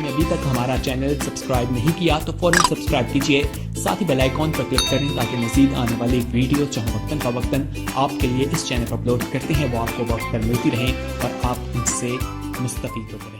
आपने अभी तक हमारा चैनल सब्सक्राइब नहीं किया तो फौरन सब्सक्राइब कीजिए, साथ ही बेल आइकॉन पर क्लिक करें ताकि मजीद आने वाली वीडियो चाहे वक्तन फवक्तन आपके लिए इस चैनल पर अपलोड करते हैं वो आपको वक्त पर मिलती रहें और आप इनसे मुस्तफीद होते रहें।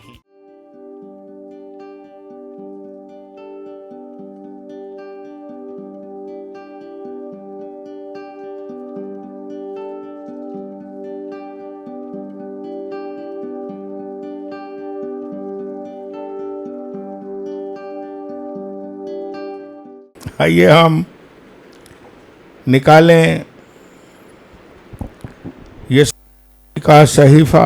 आइए हम निकालें यशायाह का सहीफा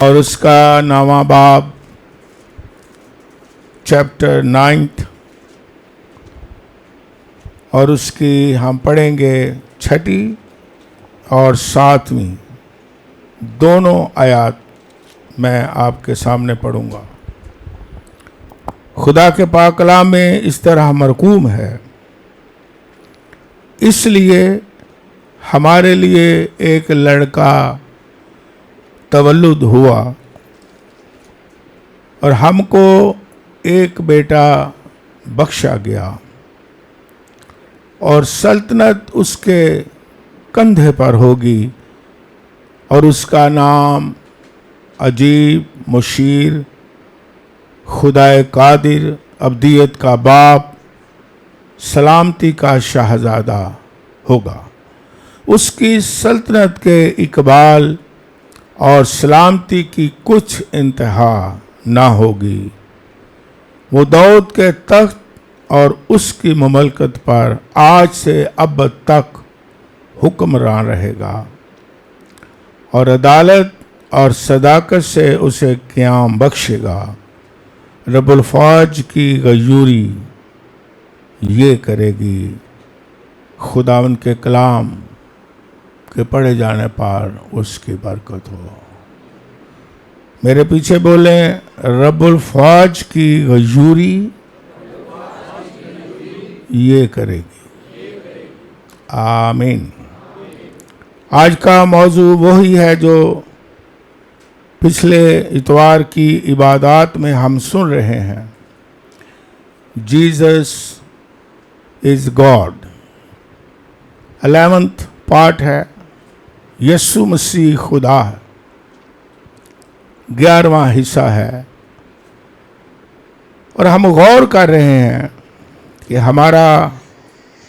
और उसका 9वां बाब चैप्टर 9 और उसकी हम पढ़ेंगे 6ठी और 7वीं दोनों आयत मैं आपके सामने पढ़ूंगा। खुदा के पाक कलाम में इस तरह मरकूम है, इसलिए हमारे लिए एक लड़का तवल्लुद हुआ और हमको एक बेटा बख्शा गया और सल्तनत उसके कंधे पर होगी और उसका नाम अजीब, मुशीर, खुदाए कादिर, अब्दियत का बाप, सलामती का शाहजादा होगा। उसकी सल्तनत के इकबाल और सलामती की कुछ इंतहा ना होगी। वो दाऊद के तख्त और उसकी ममलकत पर आज से अब तक हुक्मरान रहेगा और अदालत और सदाकत से उसे क़याम बख्शेगा। रब्बुल फ़ौज की गयूरी ये करेगी। खुदावन के कलाम के पढ़े जाने पर उसकी बरकत हो। मेरे पीछे बोलें, रब्बुल फ़ौज की गयूरी ये करेगी। आमीन। आज का मौजू वही है जो पिछले इतवार की इबादत में हम सुन रहे हैं। Jesus is God. 11वां पार्ट है यीशु मसीह खुदा है। 11वां हिस्सा है और हम गौर कर रहे हैं कि हमारा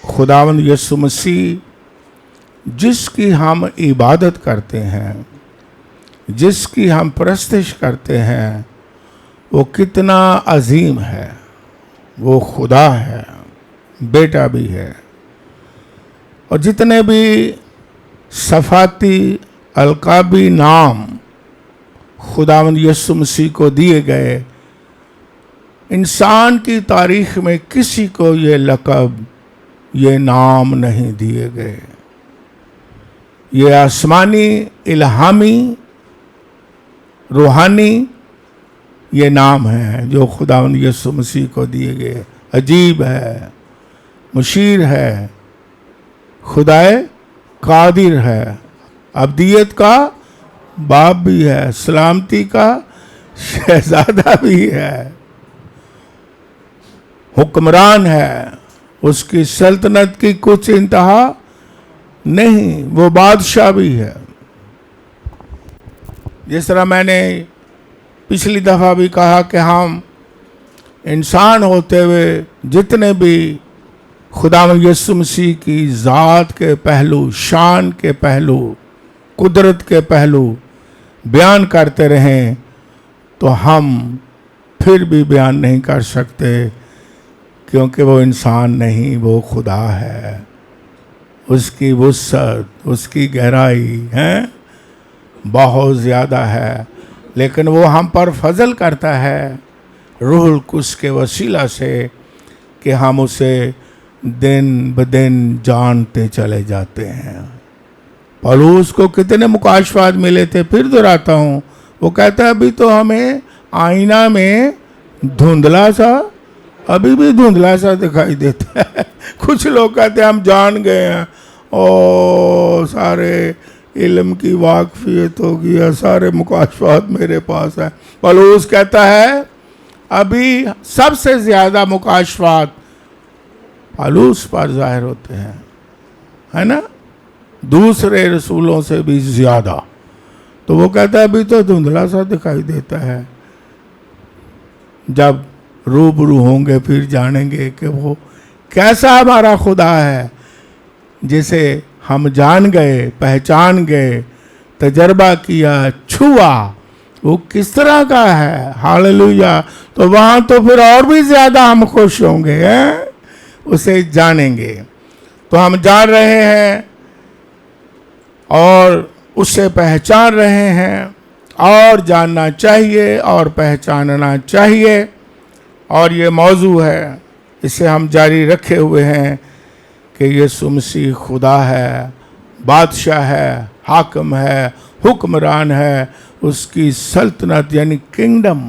खुदावंद यीशु मसीह जिसकी हम इबादत करते हैं, जिसकी हम परस्तिश करते हैं, वो कितना अजीम है। वो खुदा है, बेटा भी है। और जितने भी सफाती अलकाबी नाम खुदावंद यीशु मसीह को दिए गए, इंसान की तारीख में किसी को ये लक़ब, ये नाम नहीं दिए गए। ये आसमानी, इल्हामी, रूहानी ये नाम है जो खुदावंद यीशु मसीह को दिए गए। अजीब है, मुशीर है, खुदाए कादिर है, अब्दियत का बाप भी है, सलामती का शहजादा भी है, हुक्मरान है। उसकी सल्तनत की कुछ इंतहा नहीं, वो बादशाह भी है। जिस तरह मैंने पिछली दफ़ा भी कहा कि हम इंसान होते हुए जितने भी खुदावंद यीशु मसीह की ज़ात के पहलू, शान के पहलू, कुदरत के पहलू बयान करते रहें तो हम फिर भी बयान नहीं कर सकते, क्योंकि वो इंसान नहीं, वो खुदा है। उसकी वुसअत, उसकी गहराई है बहुत ज़्यादा है, लेकिन वो हम पर फजल करता है रूहुल कुद्स के वसीला से कि हम उसे दिन ब दिन जानते चले जाते हैं। पौलुस को कितने मुकाशफात मिले थे, फिर दोहराता हूँ। वो कहता है अभी तो हमें आईना में धुंधला सा, अभी भी धुंधला सा दिखाई देता है। कुछ लोग कहते हैं हम जान गए हैं, ओ सारे इल्म की वाकफियत होगी या सारे मुकाशफात मेरे पास है। पौलुस कहता है अभी सबसे ज्यादा मुकाशफात पौलुस पर जाहिर होते हैं, है ना, दूसरे रसूलों से भी ज्यादा। तो वो कहता है अभी तो धुंधला सा दिखाई देता है, जब रूबरू होंगे फिर जानेंगे कि वो कैसा हमारा खुदा है, जिसे हम जान गए, पहचान गए, तजर्बा किया, छुआ, वो किस तरह का है। हालेलुया। तो वहां तो फिर और भी ज्यादा हम खुश होंगे, हैं? उसे जानेंगे। तो हम जान रहे हैं और उसे पहचान रहे हैं, और जानना चाहिए और पहचानना चाहिए। और ये मौजू है, इसे हम जारी रखे हुए हैं कि यीशु मसीह खुदा है, बादशाह है, हाकिम है, हुक्मरान है। उसकी सल्तनत यानी किंगडम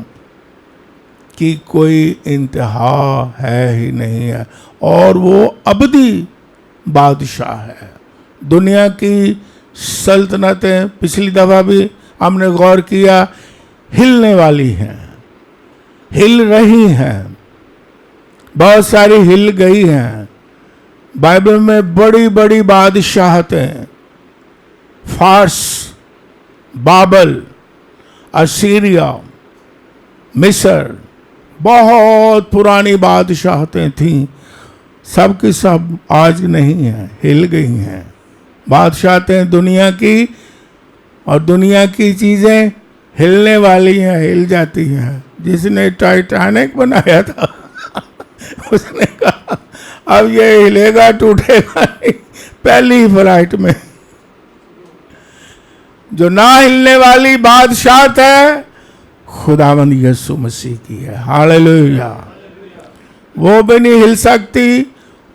की कोई इंतहा है ही नहीं है, और वो अबदी बादशाह है। दुनिया की सल्तनतें पिछली दफा भी हमने गौर किया हिलने वाली हैं, हिल रही हैं, बहुत सारी हिल गई हैं। बाइबल में बड़ी बड़ी बादशाहतें, फारस, बाबल, असीरिया, मिस्र, बहुत पुरानी बादशाहतें थीं, सब की सब आज नहीं हैं, हिल गई हैं। बादशाहतें दुनिया की, और दुनिया की चीजें हिलने वाली हैं, हिल जाती हैं। जिसने टाइटैनिक बनाया था उसने कहा अब ये हिलेगा टूटेगा नहीं, पहली फ्लाइट में। जो ना हिलने वाली बादशाहत है खुदावंद यीशु मसीह की है। हालेलुया। वो भी नहीं हिल सकती,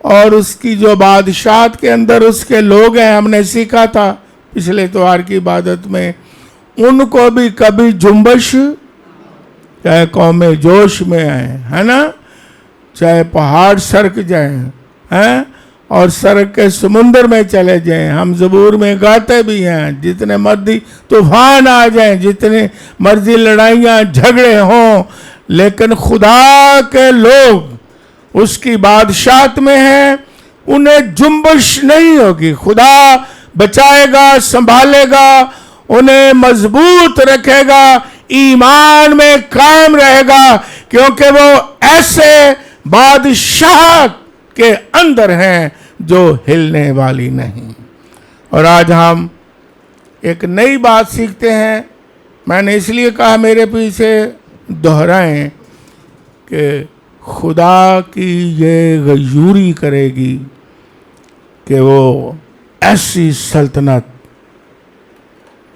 और उसकी जो बादशाहत के अंदर उसके लोग हैं, हमने सीखा था पिछले त्योहार की इबादत में, उनको भी कभी जुम्बश, चाहे कौमें जोश में आए, है ना, चाहे पहाड़ सरक जाए, हैं, और सरक के समुद्र में चले जाएं। हम ज़बूर में गाते भी हैं, जितने मर्जी तूफान आ जाएं, जितने मर्जी लड़ाइयाँ झगड़े हों, लेकिन खुदा के लोग उसकी बादशाहत में हैं, उन्हें जुम्बश नहीं होगी। खुदा बचाएगा, संभालेगा, उन्हें मजबूत रखेगा, ईमान में कायम रहेगा, क्योंकि वो ऐसे बादशाह के अंदर हैं जो हिलने वाली नहीं। और आज हम एक नई बात सीखते हैं। मैंने इसलिए कहा मेरे पीछे दोहराएं कि खुदा की ये गयूरी करेगी कि वो ऐसी सल्तनत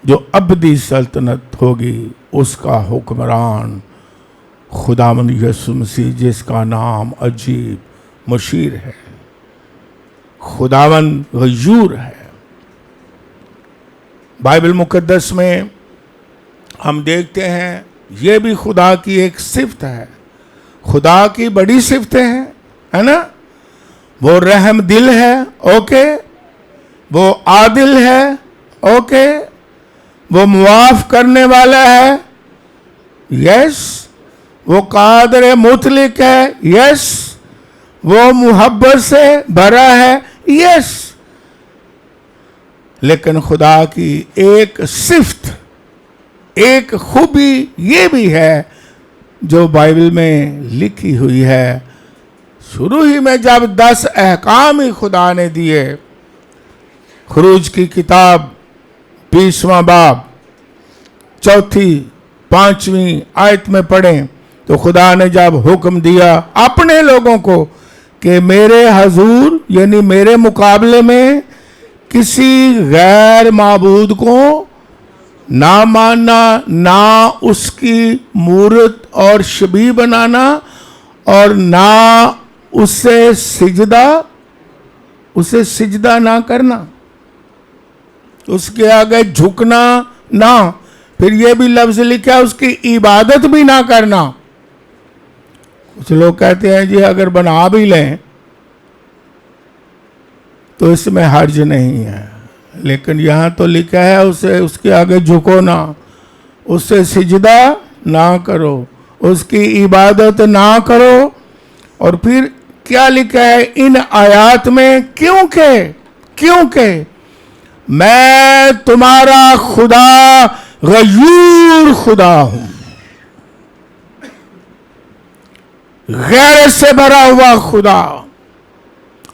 जो अबदी सल्तनत होगी, उसका हुक्मरान खुदावंद यीशु मसीह, जिसका नाम अजीब मुशीर है, खुदावंद गयूर है। बाइबल मुकद्दस में हम देखते हैं ये भी खुदा की एक सिफ्त है। खुदा की बड़ी सिफ्तें हैं, है ना। वो रहम दिल है, ओके, वो आदिल है, ओके, वो मुआफ करने वाला है, यस, वो कादर मुतलिक है, यस, वो मुहब्बत से भरा है, यस। लेकिन खुदा की एक सिफ्त, एक खूबी ये भी है जो बाइबल में लिखी हुई है। शुरू ही में जब 10 अहकाम ही खुदा ने दिए, खुरूज की किताब 20वां बाब 4, 5वीं आयत में पढ़ें तो खुदा ने जब हुक्म दिया अपने लोगों को कि मेरे हजूर यानी मेरे मुकाबले में किसी गैर माबूद को ना मानना, ना उसकी मूरत और शबीह बनाना, और ना उसे सिजदा ना करना, उसके आगे झुकना ना। फिर ये भी लफ्ज लिखा है उसकी इबादत भी ना करना। कुछ लोग कहते हैं जी अगर बना भी लें तो इसमें हर्ज नहीं है, लेकिन यहाँ तो लिखा है उसे उसके आगे झुको ना, उससे सिजदा ना करो, उसकी इबादत ना करो। और फिर क्या लिखा है इन आयात में? क्योंकि मैं तुम्हारा खुदा गयूर खुदा हूं, गैरत से भरा हुआ खुदा।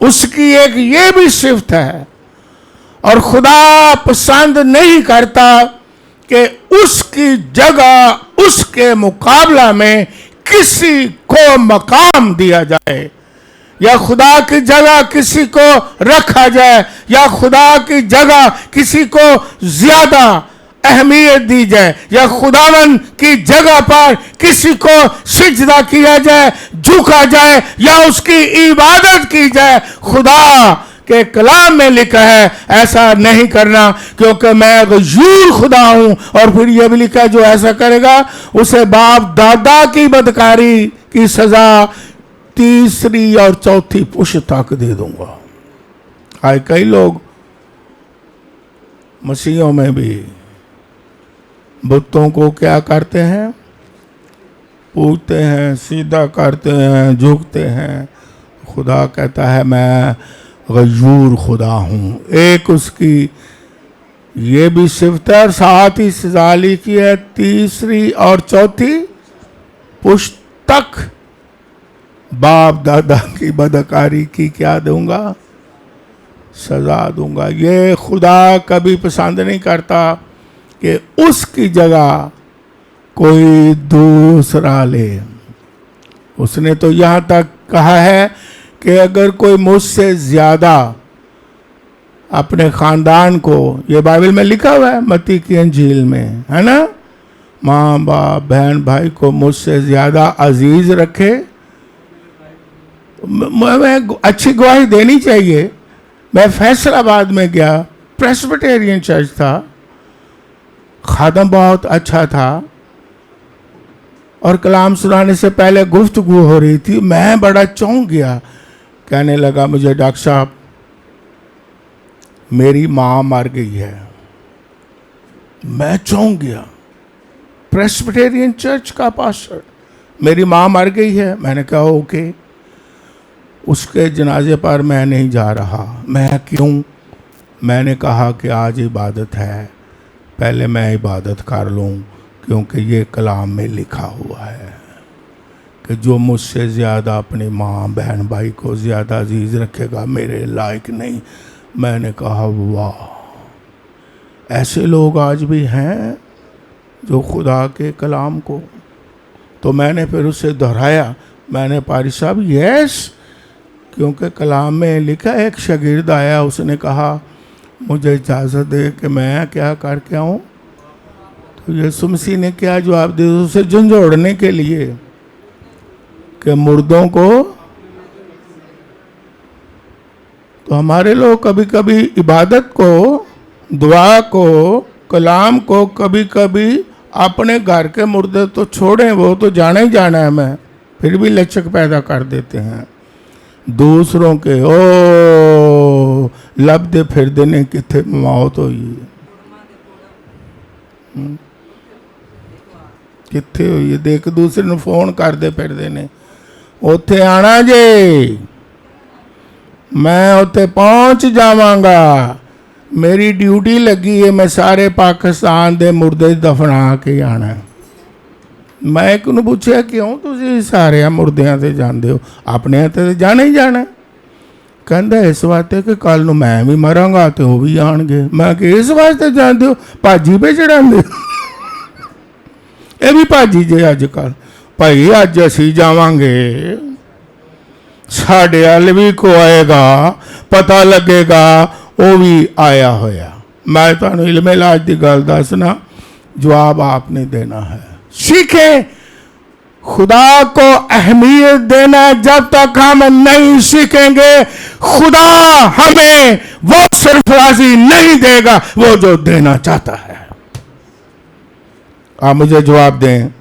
उसकी एक ये भी सिफत है, और खुदा पसंद नहीं करता कि उसकी जगह उसके मुकाबला में किसी को मकाम दिया जाए, या खुदा की जगह किसी को रखा जाए, या खुदा की जगह किसी को ज्यादा अहमियत दी जाए, या खुदावन की जगह पर किसी को सिजदा किया जाए, झुका जाए, या उसकी इबादत की जाए। खुदा के कलाम में लिखा है ऐसा नहीं करना, क्योंकि मैं गयूर खुदा हूं। और फिर यह भी लिखा है जो ऐसा करेगा उसे बाप दादा की बदकारी की सजा तीसरी और चौथी पुश्त तक दे दूंगा। आज कई लोग मसीहों में भी बुतों को क्या करते हैं? पूजते हैं, सीधा करते हैं, झुकते हैं। खुदा कहता है मैं गयूर खुदा हूं। एक उसकी ये भी सिफत है, साथ ही सजा लिखी है तीसरी और चौथी पुश्त तक बाप दादा की बदकारी की क्या दूंगा? सजा दूंगा। ये खुदा कभी पसंद नहीं करता कि उसकी जगह कोई दूसरा ले। उसने तो यहां तक कहा है कि अगर कोई मुझसे ज्यादा अपने खानदान को, ये बाइबल में लिखा हुआ है मत्ती की अंजील में, है ना, माँ बाप बहन भाई को मुझसे ज्यादा अजीज रखे, मैं अच्छी गवाही देनी चाहिए। मैं फैसलाबाद में गया, प्रेस्बिटेरियन चर्च था, खादम बहुत अच्छा था, और कलाम सुनाने से पहले गुफ्तगू हो रही थी। मैं बड़ा चौंक गया, कहने लगा मुझे डॉक्टर साहब मेरी माँ मर गई है। मैं चौंक गया, प्रेस्बिटेरियन चर्च का पास्टर, मेरी माँ मर गई है। मैंने कहा ओके, उसके जनाजे पर मैं नहीं जा रहा। मैं क्यों? मैंने कहा कि आज इबादत है, पहले मैं इबादत कर लूं, क्योंकि ये कलाम में लिखा हुआ है कि जो मुझसे ज़्यादा अपनी माँ बहन भाई को ज़्यादा अजीज़ रखेगा मेरे लायक नहीं। मैंने कहा वाह, ऐसे लोग आज भी हैं जो खुदा के कलाम को। तो मैंने फिर उसे दोहराया, मैंने पारी साहब यस, क्योंकि कलाम में लिखा है। एक शागिर्द आया, उसने कहा मुझे इजाज़त दे कि मैं क्या करके आऊँ। तो यीशु मसीह ने क्या जवाब दिया उसे झंझोड़ने के लिए कि मुर्दों को। तो हमारे लोग कभी कभी इबादत को, दुआ को, कलाम को कभी कभी अपने घर के मुर्दे तो छोड़ें, वो तो जाना ही जाना है, मैं फिर भी लचक पैदा कर देते हैं। दूसरों के ओ लबदे फिर देने किथे मौत हुई, किथे हुई देख, दूसरे ਨੂੰ फोन करते फिरते ने ਉੱਥੇ आना जे, मैं उत्थे पहुंच जावांगा, मेरी ड्यूटी लगी है, मैं सारे पाकिस्तान दे मुर्दे दफना के आना। मैं एक ਨੂੰ ਪੁੱਛਿਆ क्यों ਤੁਸੀਂ ਸਾਰੇ ਮੁਰਦਿਆਂ ਤੇ ਜਾਂਦੇ ਹੋ, ਆਪਣੇ ਤੇ ਜਾਣਾ ਹੀ ਜਾਣਾ। ਕਹਿੰਦਾ ਇਸ ਵਾਸਤੇ ਕਿ ਕੱਲ ਨੂੰ ਮੈਂ ਵੀ ਮਰਾਂਗਾ ਤੇ ਉਹ ਵੀ ਆਣਗੇ। ਮੈਂ ਕਿ ਇਸ ਵਾਸਤੇ ਜਾਂਦੇ ਹੋ, ਭਾਜੀ पे ਚੜਾਉਂਦੇ। ਇਹ ਵੀ ਭਾਜੀ ਜੇ ਅੱਜ ਕੱਲ ਭਾਈ ਅੱਜ ਅਸੀਂ ਜਾਵਾਂਗੇ, ਸਾਡੇ ਵੱਲ ਵੀ ਕੋ ਆਏਗਾ, ਪਤਾ ਲੱਗੇਗਾ ਉਹ ਵੀ ਆਇਆ ਹੋਇਆ। मैं ਤੁਹਾਨੂੰ इल्म इलाज की गल दसना, जवाब आपने देना है। सीखे खुदा को अहमियत देना। जब तक हम नहीं सीखेंगे, खुदा हमें वो सरफराजी नहीं देगा वो जो देना चाहता है। आप मुझे जवाब दें,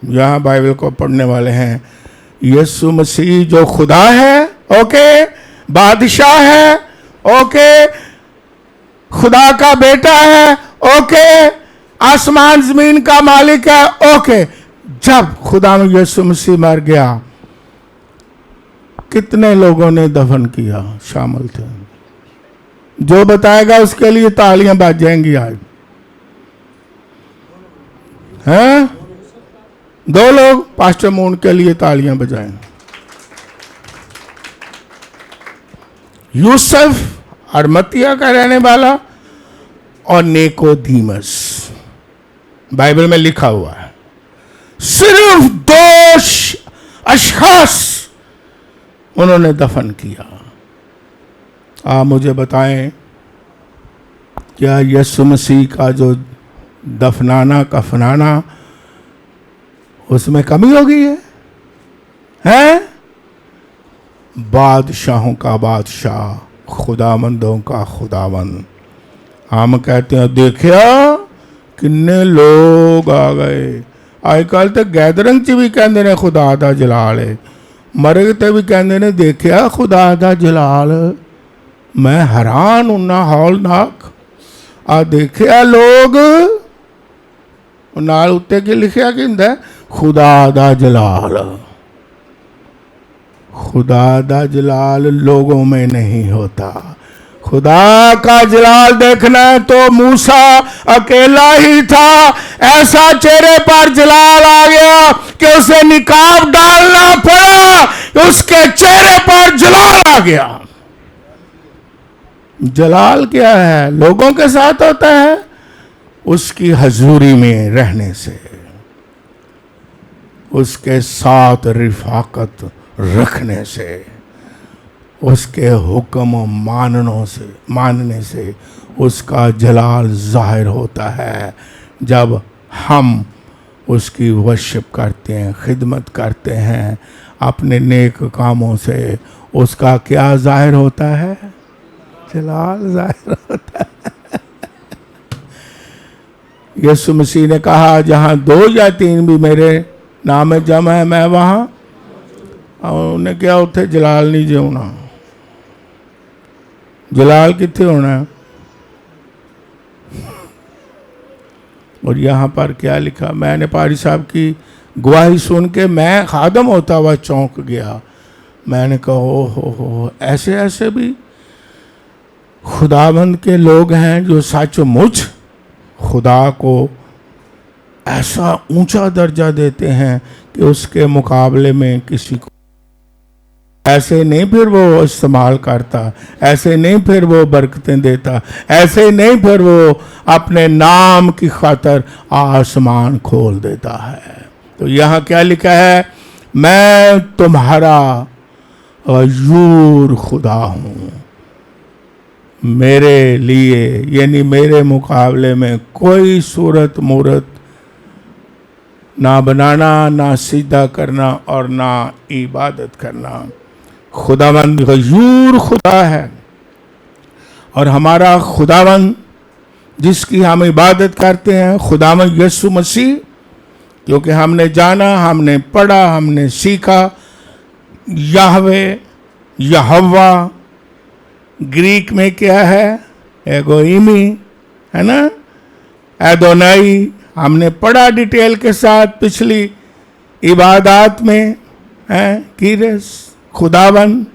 यहां बाइबल को पढ़ने वाले हैं। यीशु मसीह जो खुदा है, ओके, बादशाह है, ओके, खुदा का बेटा है, ओके, आसमान जमीन का मालिक है, ओके। जब खुदा में यीशु मसीह मर गया, कितने लोगों ने दफन किया, शामिल थे? जो बताएगा उसके लिए तालियां बज जाएंगी आज। हैं? 2 लोग पास्टर मून के लिए तालियां बजाएं। यूसुफ अरमतिया का रहने वाला और निकोदीमस, बाइबल में लिखा हुआ है। सिर्फ 2 अशखास उन्होंने दफन किया। आप मुझे बताएं, क्या यीशु मसीह का जो दफनाना कफनाना, उसमें कमी हो गई है? हैं? बादशाहों का बादशाह, खुदावंदों का खुदावंद। हम कहते हैं देखिया किन्ने लोग आ गए। आजकल तो गैदरिंग च भी कहते ने खुदा दा जलाल है, मरे ते भी कहते ने देखिया खुदा दा जलाल। मैं हैरान होना हौलनाक। आ देखिया लोग, नाल उत्ते की लिखिया कि हुंदा? खुदा दा जलाल। खुदा दा जलाल लोगों में नहीं होता। खुदा का जलाल देखना है तो मूसा अकेला ही था। ऐसा चेहरे पर जलाल आ गया कि उसे निकाब डालना पड़ा, उसके चेहरे पर जलाल आ गया। जलाल क्या है? लोगों के साथ होता है, उसकी हजूरी में रहने से, उसके साथ रिफाकत रखने से, उसके हुक्म मानने से उसका जलाल जाहिर होता है। जब हम उसकी वर्शिप करते हैं, खिदमत करते हैं अपने नेक कामों से, उसका क्या जाहिर होता है? जलाल जाहिर होता है। यीशु मसीह ने कहा जहां 2 या 3 भी मेरे नाम में जमा है, मैं वहां। और उन्हें क्या उठे जलाल नहीं जो होना। जलाल कितने होना है? और यहाँ पर क्या लिखा? मैंने पारी साहब की गवाही सुन के मैं खादम होता हुआ चौंक गया। मैंने कहा ओ हो, ऐसे ऐसे भी खुदाबंद के लोग हैं जो सचमुच खुदा को ऐसा ऊंचा दर्जा देते हैं कि उसके मुकाबले में किसी को ऐसे नहीं फिर वो इस्तेमाल करता, ऐसे नहीं फिर वो बरकतें देता, ऐसे नहीं फिर वो अपने नाम की खातर आसमान खोल देता है। तो यहाँ क्या लिखा है? मैं तुम्हारा गयूर खुदा हूँ। मेरे लिए यानी मेरे मुकाबले में कोई सूरत मूरत ना बनाना, ना सीधा करना और ना इबादत करना। खुदावंद गयूर खुदा है। और हमारा खुदावंद जिसकी हम इबादत करते हैं, खुदावंद यीशु मसीह, क्योंकि हमने जाना, हमने पढ़ा, हमने सीखा, याहवे, यहोवा ग्रीक में क्या है? एगोइमी है ना, एदोनाई। हमने पढ़ा डिटेल के साथ पिछली इबादत में है, कीरस खुदावन।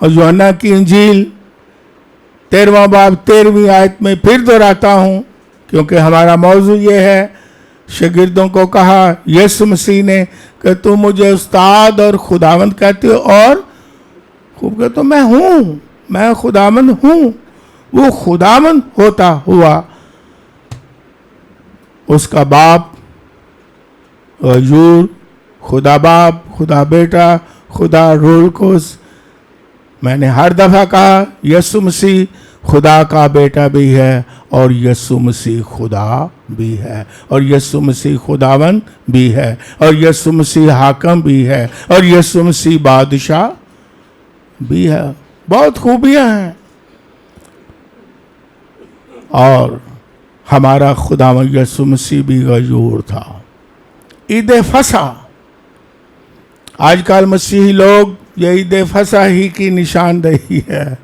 और यूहन्ना की इंजील 13वां बाब 13वीं आयत में फिर दोहराता हूँ, क्योंकि हमारा मौजू ये है। शागिर्दों को कहा यीशु मसीह ने कि तुम मुझे उस्ताद और खुदावंद कहते हो, और खूब कहते, तो मैं हूँ, मैं खुदावंद हूँ। वो खुदावंद होता हुआ उसका बाप गयूर, खुदा बाप, खुदा बेटा, खुदा रूह कुद्स। मैंने हर दफा कहा यीशु मसीह खुदा का बेटा भी है और यीशु मसीह खुदा भी है और यीशु मसीह खुदावंद भी है और यीशु मसीह हाकम भी है और यीशु मसीह बादशाह भी है। बहुत खूबियां हैं। और हमारा खुदावंद यीशु मसीह भी गयूर था। ईद फसा, आजकल मसीही लोग ये ईद फसा ही की निशानदेही है।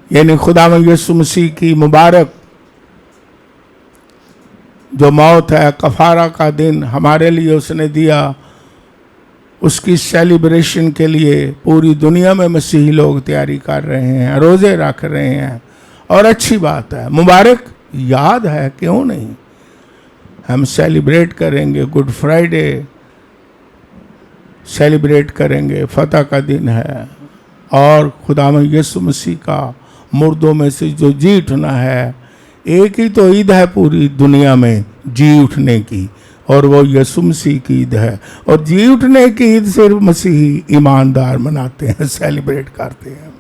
यानी खुदावंद यीशु मसीह की मुबारक जो मौत है, कफारा का दिन हमारे लिए उसने दिया, उसकी सेलिब्रेशन के लिए पूरी दुनिया में मसीही लोग तैयारी कर रहे हैं, रोज़े रख रहे हैं, और अच्छी बात है, मुबारक याद है, क्यों नहीं। हम सेलिब्रेट करेंगे, गुड फ्राइडे सेलिब्रेट करेंगे, फतह का दिन है, और खुदावंद यीशु मसीह का मुर्दों में से जो जी उठना है, एक ही तो ईद है पूरी दुनिया में जी उठने की, और वो यीशु मसीह की ईद है। और जी उठने की ईद सिर्फ मसीही ईमानदार मनाते हैं, सेलिब्रेट करते हैं।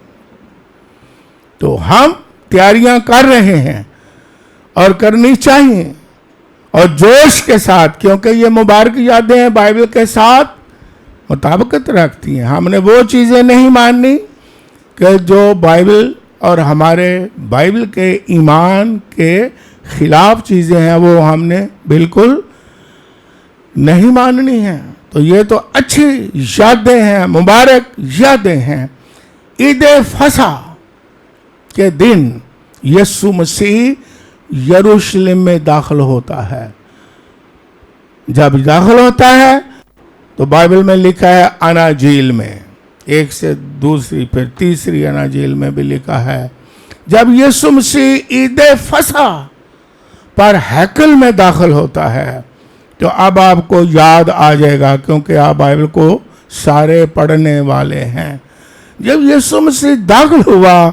तो हम तैयारियां कर रहे हैं और करनी चाहिए, और जोश के साथ, क्योंकि ये मुबारक यादें हैं बाइबल के साथ मुताबिकत रखती हैं। हमने वो चीज़ें नहीं माननी कि जो बाइबल और हमारे बाइबल के ईमान के खिलाफ चीज़ें हैं, वो हमने बिल्कुल नहीं माननी है। तो ये तो अच्छी यादें हैं, मुबारक यादें हैं। ईद फसा के दिन यीशु मसीह यरूशलेम में दाखिल होता है। जब दाखिल होता है तो बाइबल में लिखा है, अनाजील में, एक से दूसरी फिर तीसरी अनाजील में भी लिखा है, जब यीशु मसीह ईद फसा पर हैकल में दाखिल होता है। तो अब आपको याद आ जाएगा, क्योंकि आप बाइबल को सारे पढ़ने वाले हैं। जब यीशु मसीह दाखिल हुआ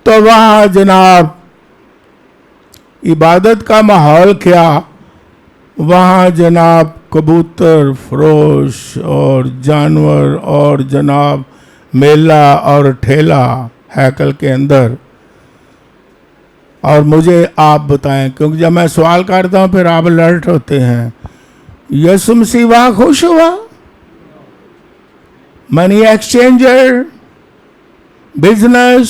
तो वहाँ जनाब इबादत का माहौल क्या, वहाँ जनाब कबूतर फरोश और जानवर और जनाब मेला और ठेला हैकल के अंदर। और मुझे आप बताएं, क्योंकि जब मैं सवाल करता हूँ फिर आप अलर्ट होते हैं। यीशु मसीह वहाँ खुश हुआ? मनी एक्सचेंजर, बिजनेस,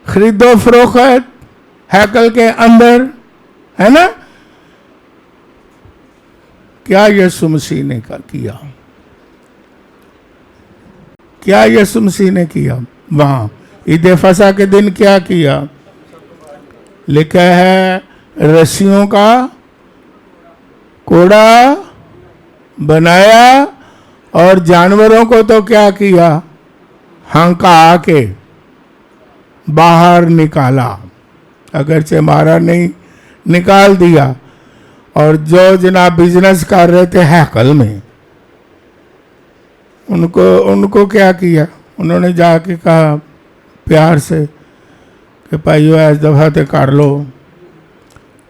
खरीदो फरोख्त हैकल के अंदर, है ना? क्या यीशु मसीह ने किया? क्या यीशु मसीह ने किया वहां ईद फसा के दिन? क्या किया? लिखा है, रस्सियों का कोड़ा बनाया और जानवरों को तो क्या किया? हंका के बाहर निकाला, अगरचे मारा नहीं, निकाल दिया। और जो जनाब बिजनेस कर रहे थे हैकल में, उनको क्या किया? उन्होंने जाके कहा प्यार से कि भाईओ इस दफा तो कर लो,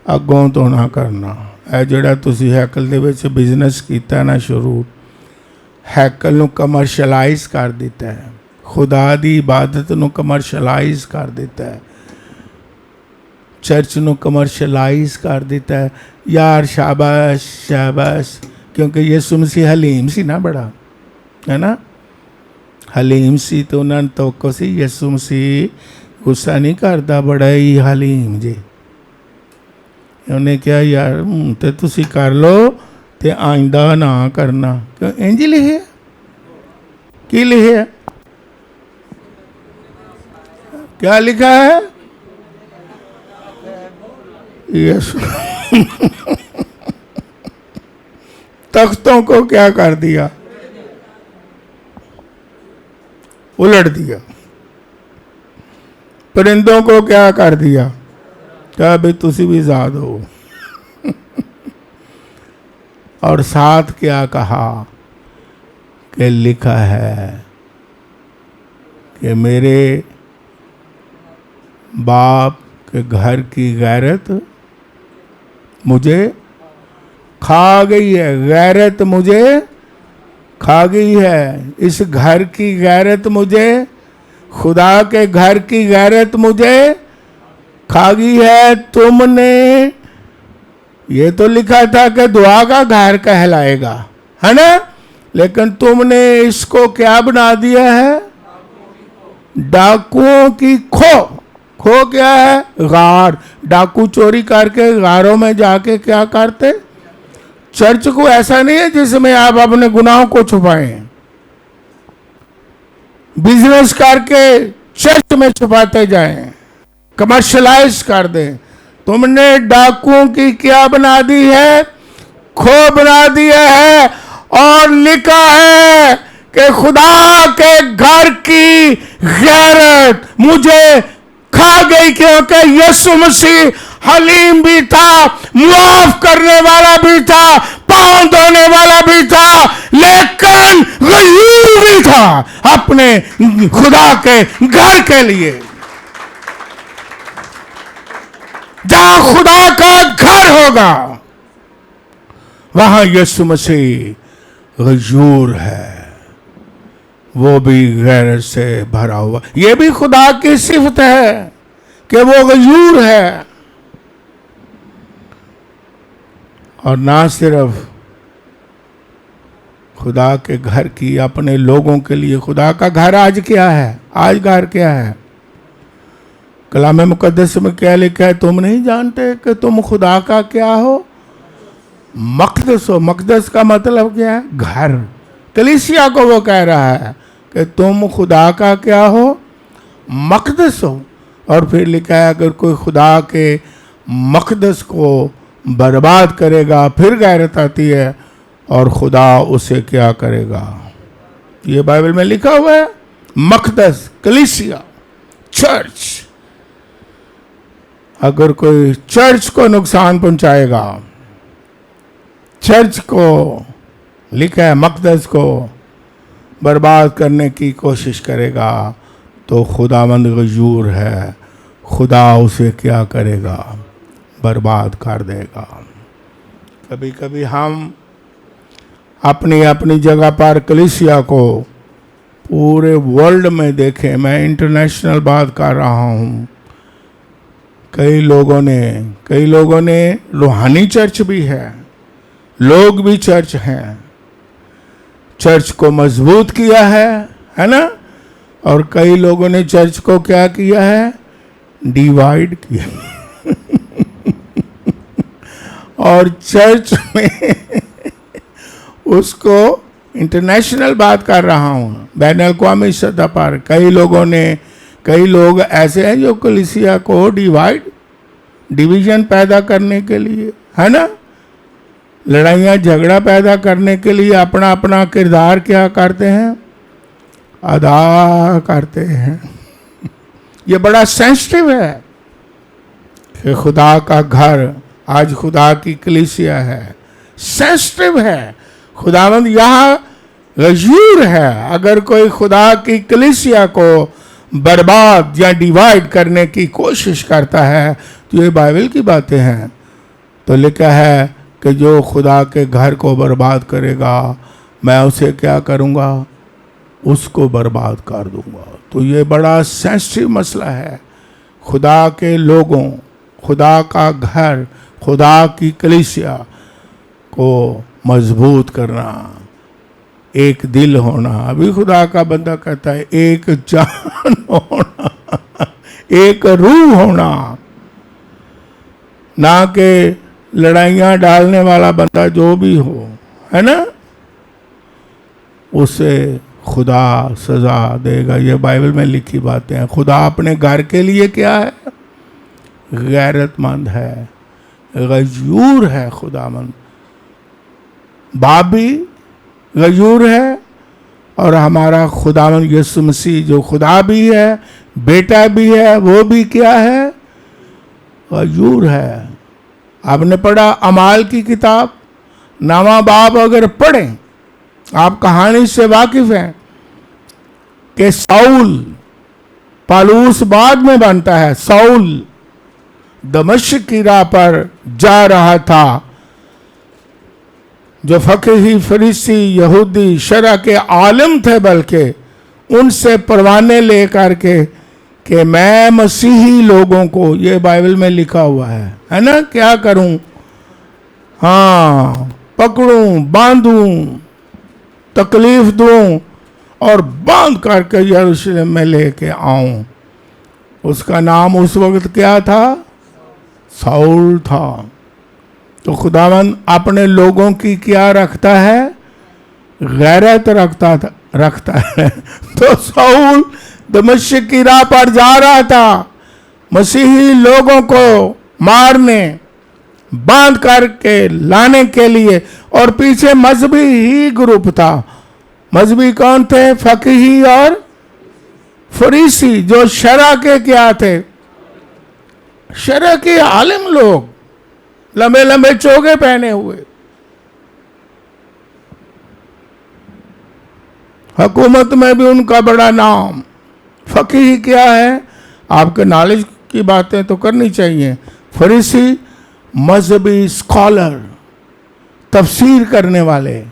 अगों तो ना करना। ਇਹ ਜਿਹੜਾ ਤੁਸੀਂ ਹੈਕਲ ਦੇ ਵਿੱਚ ਬਿਜ਼ਨਸ ਕੀਤਾ ਨਾ ਸ਼ੁਰੂ, ਹੈਕਲ ਨੂੰ ਕਮਰਸ਼ਲਾਈਜ਼ ਕਰ ਦਿੱਤਾ ਹੈ, खुदा दी इबादत ਨੂੰ ਕਮਰਸ਼ਲਾਈਜ਼ ਕਰ ਦਿੱਤਾ ਹੈ, चर्च ਨੂੰ ਕਮਰਸ਼ਲਾਈਜ਼ ਕਰ ਦਿੱਤਾ ਹੈ। यार शाबाश शाबाश, क्योंकि यीशु मसीह हलीम सी ना बड़ा, है ना? हलीम सी तो उन्होंने तो सी यीशु मसीह गुस्सा नहीं करता, बड़ा ही हलीम जी। उन्हें क्या यार तो तुसी कर लो ते आइंदा ना करना। क्यों इंज लिखे? की लिखे? क्या लिखा है? यीशु तख्तों को क्या कर दिया? उलट दिया। परिंदों को क्या कर दिया? क्या भाई तुसी भी आजाद हो। और साथ क्या कहा कि लिखा है कि मेरे बाप के घर की गैरत मुझे खा गई है। गैरत मुझे खा गई है। इस घर की गैरत मुझे, खुदा के घर की गैरत मुझे खा गई है। तुमने, ये तो लिखा था कि दुआ का घर कहलाएगा, है ना? लेकिन तुमने इसको क्या बना दिया है? डाकुओं की खो। खो क्या है? गार। डाकू चोरी करके गारों में जाके क्या करते? चर्च को ऐसा नहीं है जिसमें आप अपने गुनाहों को छुपाएं। बिजनेस करके चर्च में छुपाते जाएं, कमर्शलाइज कर दें। तुमने डाकुओं की क्या बना दी है? खो बना दिया है। और लिखा है कि खुदा के घर की गैरत मुझे खा गई, क्योंकि यीशु मसीह हलीम भी था, मुआफ करने वाला भी था, पांव धोने वाला भी था, लेकिन गयूर भी था अपने खुदा के घर के लिए। जहां खुदा का घर होगा वहां यीशु मसीह गयूर है, वो भी गैरत से भरा हुआ। ये भी खुदा की सिफत है कि वो गयूर है। और ना सिर्फ खुदा के घर की, अपने लोगों के लिए खुदा का घर आज क्या है? आज घर क्या है? कलाम मुकद्दस में क्या लिखा है? तुम नहीं जानते कि तुम खुदा का क्या हो? मक़दस हो। मक़दस का मतलब क्या है? घर। कलीसिया को वो कह रहा है कि तुम खुदा का क्या हो? मक़दस हो। और फिर लिखा है अगर कोई खुदा के मक़दस को बर्बाद करेगा, फिर गैरत आती है, और खुदा उसे क्या करेगा? ये बाइबल में लिखा हुआ है। मक़दस, कलीसिया, चर्च। अगर कोई चर्च को नुकसान पहुंचाएगा, चर्च को लिखा है मक़दस को बर्बाद करने की कोशिश करेगा, तो खुदावंद गयूर है, खुदा उसे क्या करेगा? बर्बाद कर देगा। कभी कभी हम अपनी अपनी जगह पर कलीसिया को पूरे वर्ल्ड में देखें, मैं इंटरनेशनल बात कर रहा हूँ, कई लोगों ने रूहानी चर्च भी है, लोग भी चर्च हैं, चर्च को मजबूत किया है ना? और कई लोगों ने चर्च को क्या किया है? डिवाइड किया। और चर्च में उसको इंटरनेशनल बात कर रहा हूँ, बैन अल-अक़वामी सतह पर कई लोग ऐसे हैं जो कलीसिया को डिवीजन पैदा करने के लिए, है ना, लड़ाइयाँ झगड़ा पैदा करने के लिए अपना अपना किरदार क्या करते हैं? अदा करते हैं। ये बड़ा सेंसिटिव है कि खुदा का घर आज खुदा की कलीसिया है, सेंसिटिव है। खुदावंद यहाँ गयूर है। अगर कोई खुदा की कलीसिया को बर्बाद या डिवाइड करने की कोशिश करता है, तो ये बाइबल की बातें हैं। तो लिखा है कि जो खुदा के घर को बर्बाद करेगा, मैं उसे क्या करूँगा? उसको बर्बाद कर दूंगा। तो ये बड़ा सेंसिटिव मसला है। खुदा के लोगों, खुदा का घर, खुदा की कलीसिया को मजबूत करना, एक दिल होना। अभी खुदा का बंदा कहता है एक जान होना, एक रूह होना, ना कि लड़ाइयाँ डालने वाला बंदा जो भी हो, है ना, उसे खुदा सजा देगा। ये बाइबल में लिखी बातें हैं। खुदा अपने घर के लिए क्या है? गैरतमंद है, गयूर है। खुदामंद बाप भी गयूर है, और हमारा खुदावंद यीशु मसीह जो खुदा भी है, बेटा भी है, वो भी क्या है? गयूर है। आपने पढ़ा अमाल की किताब, नवा बाब अगर पढ़ें, आप कहानी से वाकिफ हैं कि साउल, पालूस बाद में बनता है, साउल दमिश्क की राह पर जा रहा था। जो फकीही, फरीसी, यहूदी, शरअ के आलिम थे, बल्कि उनसे परवाने लेकर के कि मैं मसीही लोगों को, ये बाइबल में लिखा हुआ है ना, क्या करूं? हाँ, पकड़ूं, बांधूं, तकलीफ दूं और बांध करके यरूशलेम में लेके आऊं। उसका नाम उस वक्त क्या था? साउल था। तो खुदावन अपने लोगों की क्या रखता है? गैरत रखता है। तो साउल दमिश्क की राह पर जा रहा था मसीही लोगों को मारने, बांध करके लाने के लिए, और पीछे मजहबी ही ग्रुप था। मजहबी कौन थे? फकीही और फरीसी, जो शरा के क्या थे? शरा के आलिम लोग, लंबे लंबे चोगे पहने हुए। हुकूमत में भी उनका बड़ा नाम। फकीही क्या है? आपके नॉलेज की बातें तो करनी चाहिए। फरीसी मजहबी स्कॉलर, तफसीर करने वाले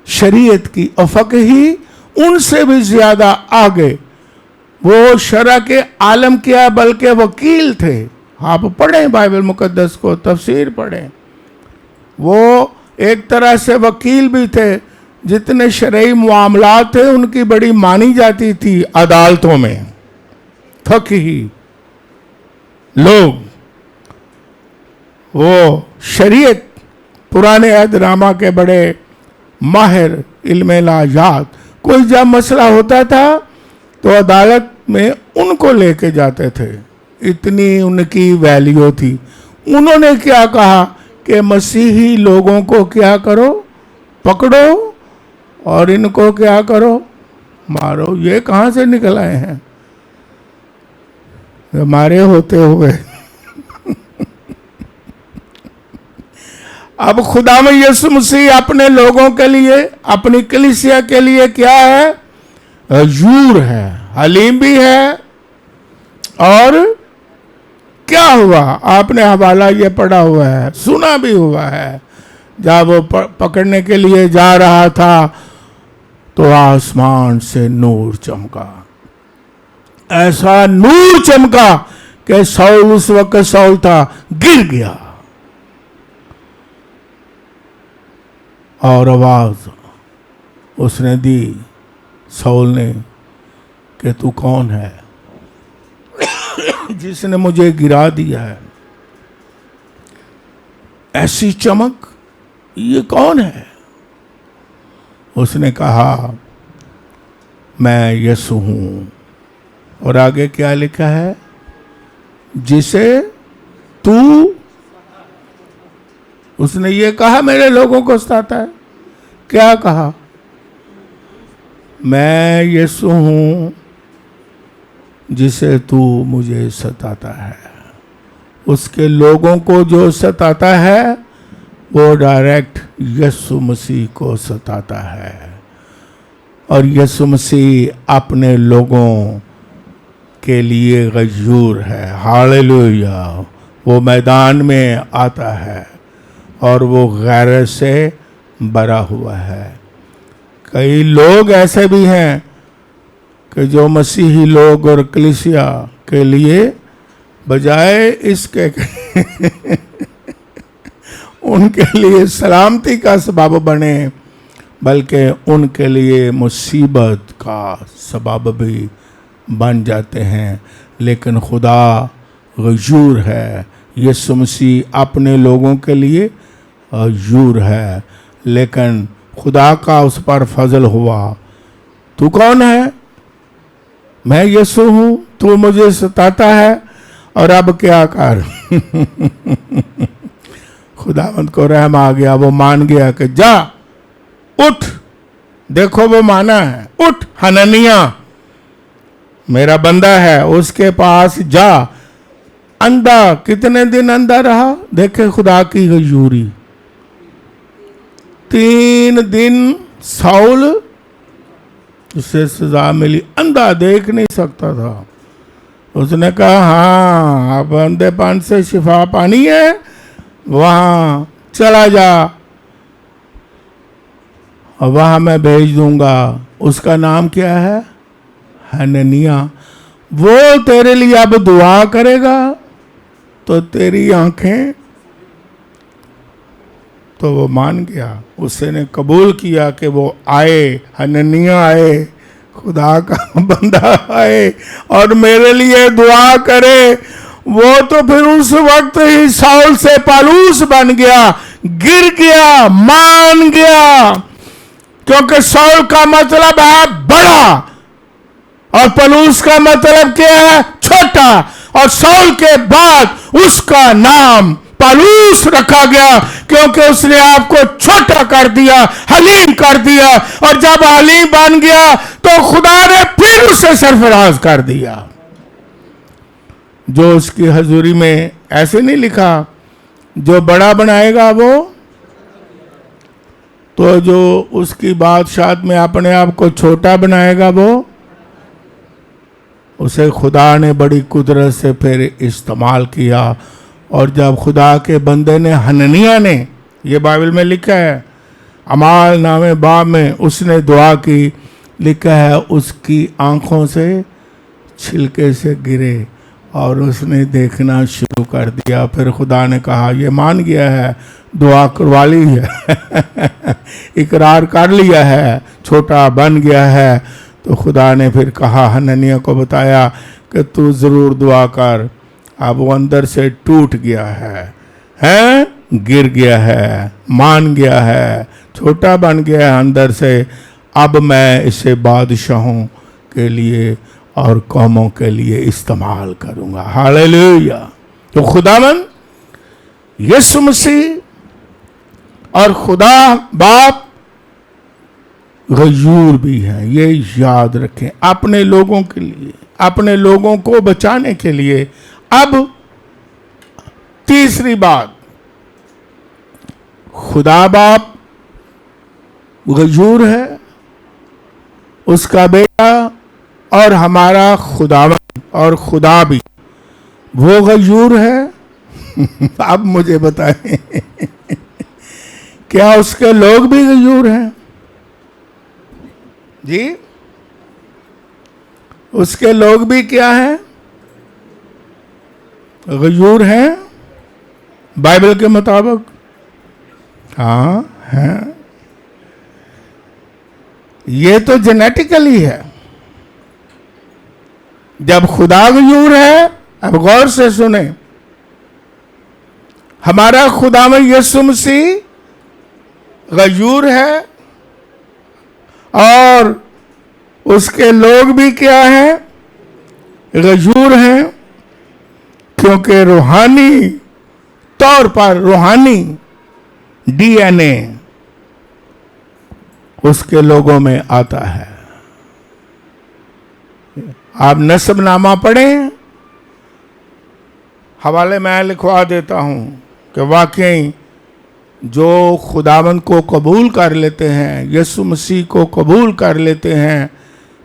शरीयत की, और फकीही उनसे भी ज्यादा आगे। वो शरा के आलम क्या बल्कि वकील थे। आप पढ़ें बाइबल मुकद्दस को, तफसीर पढ़ें। वो एक तरह से वकील भी थे। जितने शरई मामलात थे उनकी बड़ी मानी जाती थी अदालतों में। फकीही लोग, वो शरीयत, पुराने अहदनामा के बड़े माहिर, इल्मे लायात। कोई जब मसला होता था तो अदालत में उनको लेके जाते थे, इतनी उनकी वैल्यू थी। उन्होंने क्या कहा कि मसीही लोगों को क्या करो? पकड़ो और इनको क्या करो? मारो। ये कहाँ से निकल आए हैं? हमारे होते हुए अब खुदा में यीशु मसीह अपने लोगों के लिए, अपनी कलीसिया के लिए क्या है? हजूर है, हलीम भी है। और क्या हुआ? आपने हवाला ये पढ़ा हुआ है, सुना भी हुआ है। जब वो पकड़ने के लिए जा रहा था तो आसमान से नूर चमका, ऐसा नूर चमका कि साउल, उस वक्त साउल था, गिर गया। और आवाज उसने दी, साउल ने, कि तू कौन है जिसने मुझे गिरा दिया है? ऐसी चमक, ये कौन है? उसने कहा, मैं यीशु हूं। और आगे क्या लिखा है? जिसे तू, उसने ये कहा मेरे लोगों को सताता है। क्या कहा? मैं यीशु हूं जिसे तू मुझे सताता है। उसके लोगों को जो सताता है वो डायरेक्ट यीशु मसीह को सताता है। और यीशु मसीह अपने लोगों के लिए गयूर है। हालेलुया। वो मैदान में आता है और वो गैरत से भरा हुआ है। कई लोग ऐसे भी हैं कि जो मसीही लोग और कलीसिया के लिए बजाय इसके उनके लिए सलामती का सबब बने, बल्कि उनके लिए मुसीबत का सबब भी बन जाते हैं। लेकिन खुदा गयूर है। यीशु मसीह अपने लोगों के लिए गयूर है। लेकिन खुदा का उस पर फजल हुआ। तू कौन है? मैं यीशु हूं, तू मुझे सताता है। और अब क्या कर खुदावंद को रहम आ गया। वो मान गया कि जा, उठ। देखो वो माना है, उठ हननिया, मेरा बंदा है, उसके पास जा। अंधा, कितने दिन अंधा रहा? देखे खुदा की गयूरी। 3 दिन साउल, उसे सजा मिली, अंधा, देख नहीं सकता था। उसने कहा, हाँ अब अंधेपन से शिफा पानी है, वहां चला जा, और वहां मैं भेज दूंगा। उसका नाम क्या है? हननिया। वो तेरे लिए अब दुआ करेगा तो तेरी आंखें, तो वो मान गया। उसने कबूल किया कि वो आए, हननिया आए, खुदा का बंदा आए और मेरे लिए दुआ करे। वो तो फिर उस वक्त ही साउल से पालूस बन गया, गिर गया, मान गया। क्योंकि साउल का मतलब है बड़ा, और पलूस का मतलब क्या है? छोटा। और सौल के बाद उसका नाम पलूस रखा गया, क्योंकि उसने आपको छोटा कर दिया, हलीम कर दिया। और जब हलीम बन गया तो खुदा ने फिर उसे सरफराज कर दिया। जो उसकी हजूरी में ऐसे नहीं लिखा, जो बड़ा बनाएगा वो, तो जो उसकी बादशाहत में अपने आप को छोटा बनाएगा वो, उसे खुदा ने बड़ी कुदरत से फिर इस्तेमाल किया। और जब खुदा के बंदे ने, हननिया ने, ये बाइबल में लिखा है, अमाल नामे बाब में उसने दुआ की, लिखा है उसकी आंखों से छिलके से गिरे और उसने देखना शुरू कर दिया। फिर खुदा ने कहा ये मान गया है, दुआ करवा ली है इकरार कर लिया है, छोटा बन गया है। तो खुदा ने फिर कहा, हननिया को बताया कि तू ज़रूर दुआ कर। अब वो अंदर से टूट गया है, गिर गया है, मान गया है, छोटा बन गया है अंदर से। अब मैं इसे बादशाहों के लिए और कौमों के लिए इस्तेमाल करूंगा। हालेलुया। तो खुदावन यीशु मसीह और खुदा बाप गयूर भी है, ये याद रखें। अपने लोगों के लिए, अपने लोगों को बचाने के लिए। अब तीसरी बात, खुदा बाप गयूर है, उसका बेटा और हमारा खुदावन और खुदा भी वो गयूर है। आप मुझे बताएं क्या उसके लोग भी गयूर हैं? जी, उसके लोग भी क्या हैं? गयूर हैं बाइबल के मुताबिक। हाँ हैं। ये तो जेनेटिकली है। जब खुदा गयूर है, अब गौर से सुने, हमारा खुदा में यीशु मसीह गयूर है और उसके लोग भी क्या हैं? गयूर हैं, क्योंकि रूहानी तौर पर, रूहानी डीएनए उसके लोगों में आता है। आप नस्बनामा पढ़ें, हवाले मैं लिखवा देता हूं कि वाकई जो खुदावंद को कबूल कर लेते हैं, यीशु मसीह को कबूल कर लेते हैं,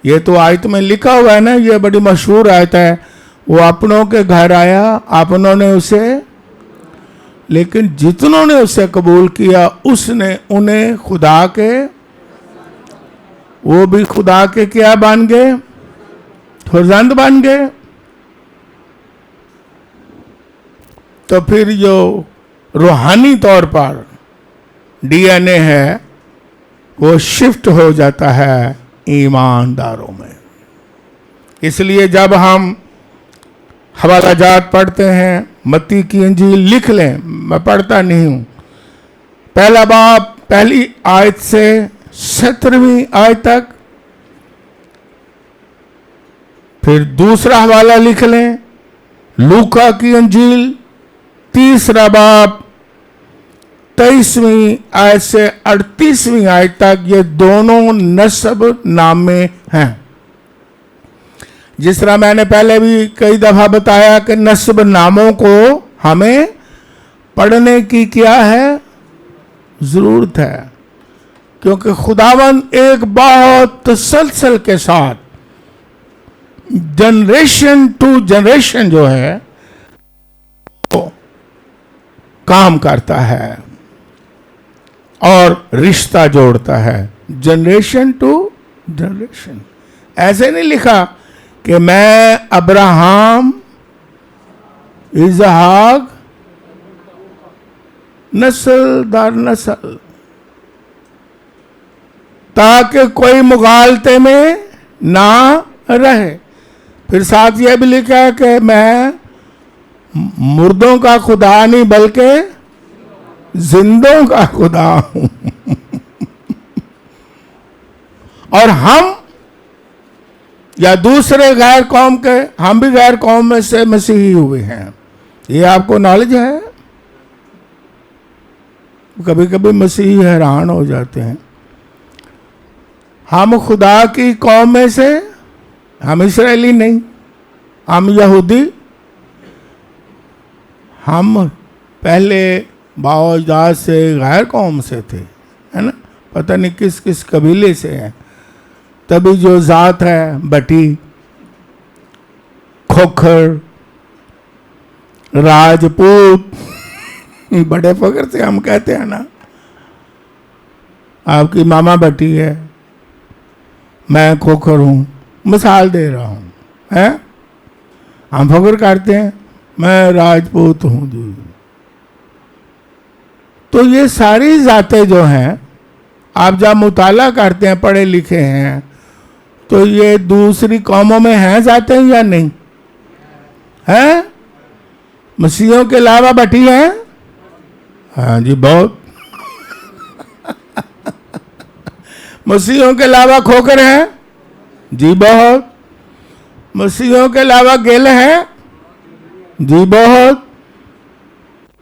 ये तो आयत में लिखा हुआ है ना, ये बड़ी मशहूर आयत है। वो अपनों के घर आया, अपनों ने उसे, लेकिन जितनों ने उसे कबूल किया उसने उन्हें खुदा के, वो भी खुदा के क्या बन गए? फर्जंद बन गए। तो फिर जो रूहानी तौर पर डीएनए है वो शिफ्ट हो जाता है ईमानदारों में। इसलिए जब हम हवाला जात पढ़ते हैं, मत्ती की इंजील लिख लें, मैं पढ़ता नहीं हूं, पहला बाब पहली आयत से 17वीं आयत तक, फिर दूसरा हवाला लिख लें लूका की इंजील तीसरा बाब 23वीं आयत से 38वीं आयत तक। ये दोनों नस्ब नामे हैं। जिस तरह मैंने पहले भी कई दफा बताया कि नस्ब नामों को हमें पढ़ने की क्या है? जरूरत है, क्योंकि खुदावंद एक बहुत तसलसल के साथ जनरेशन टू जनरेशन जो है वो काम करता है और रिश्ता जोड़ता है, जनरेशन टू जनरेशन। ऐसे नहीं लिखा कि मैं अब्राहम, इजहाक, नस्ल दर नस्ल, ताकि कोई मुगालते में ना रहे। फिर साथ यह भी लिखा है कि मैं मुर्दों का खुदा नहीं बल्कि जिंदों का खुदा हूं। और हम या दूसरे गैर कौम के, हम भी गैर कौम में से मसीही हुए हैं, ये आपको नॉलेज है? कभी कभी मसीही हैरान हो जाते हैं। हम खुदा की कौम में से, हम इस्राएली नहीं, हम यहूदी, हम पहले बाओजाद से गैर कौम से थे, है ना, पता नहीं किस किस कबीले से हैं। तभी जो जात है बटी, खोखर, राजपूत, बड़े फख्र से हम कहते हैं ना, आपकी मामा बटी है, मैं खोखर हूं, मिसाल दे रहा हूं, है, हम फख्र करते हैं मैं राजपूत हूं जी। तो ये सारी जातें जो हैं, आप जब मुताला करते हैं, पढ़े लिखे हैं, तो ये दूसरी कौमों में हैं जातें या नहीं हैं? मसीहों के अलावा बटी हैं? हाँ जी, बहुत। मसीहों के अलावा खोकर हैं? जी बहुत। मसीहों के अलावा गेले हैं? जी बहुत।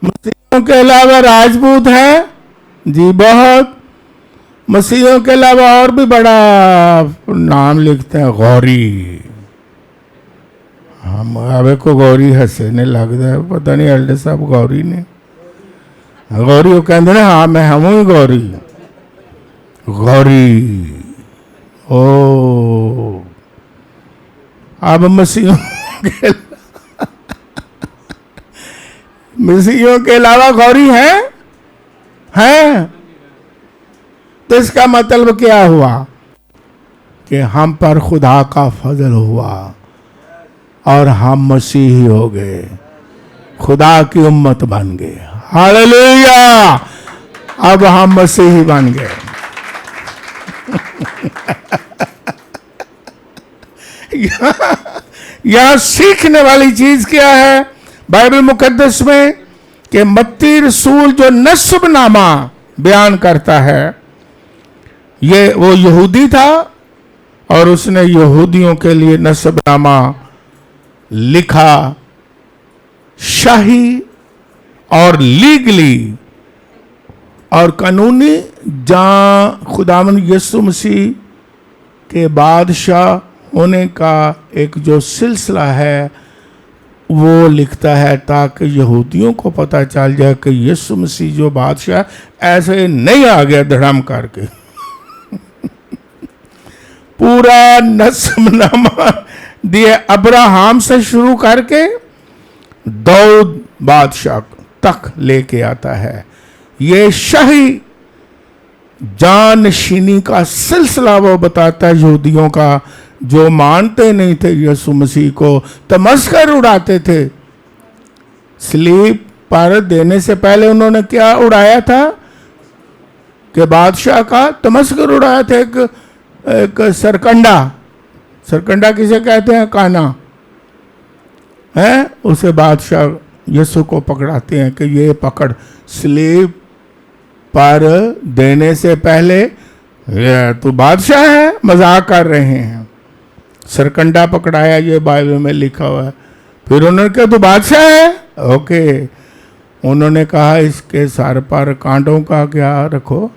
मसीहों के अलावा राजपूत हैं? जी बहुत। मसीहों के अलावा और भी बड़ा नाम लिखते हैं, गौरी। हम अब को गौरी हंसने लगता है, पता नहीं एल्डर साहब गौरी ने, गौरी वो कहते हैं हाँ मैं हम गौरी, गौरी। ओ अब मसीहों के अलावा गौरी हैं? तो इसका मतलब क्या हुआ कि हम पर खुदा का फजल हुआ और हम मसीही हो गए, खुदा की उम्मत बन गए। हालेलुया! अब हम मसीही बन गए। यहां सीखने वाली चीज क्या है बाइबल मुकद्दस में, कि मत्ती रसूल जो नस्बनामा बयान करता है, ये वो यहूदी था और उसने यहूदियों के लिए नस्बनामा लिखा, शाही और लीगली और कानूनी, जहां खुदावंद यीशु मसीह के बादशाह होने का एक जो सिलसिला है वो लिखता है, ताकि यहूदियों को पता चल जाए कि यीशु मसीह जो बादशाह ऐसे नहीं आ गया धड़म करके। पूरा नस्बनामा दिए अब्राहम से शुरू करके दाऊद बादशाह तक लेके आता है। ये शाही जानशीनी का सिलसिला वो बताता है यहूदियों का, जो मानते नहीं थे यीशु मसीह को, तमस्कर उड़ाते थे। स्लीप पर देने से पहले उन्होंने क्या उड़ाया था कि बादशाह का तमस्कर उड़ाया था। एक सरकंडा किसे कहते हैं? काना है, उसे बादशाह यीशु को पकड़ाते हैं कि ये पकड़, स्लीप पर देने से पहले ये तो बादशाह है, मजाक कर रहे हैं। सरकंडा पकड़ाया, ये बाइबल में लिखा हुआ है। फिर उन्होंने कहा तो बादशाह है, ओके। उन्होंने कहा इसके सर पर कांटों का क्या रखो,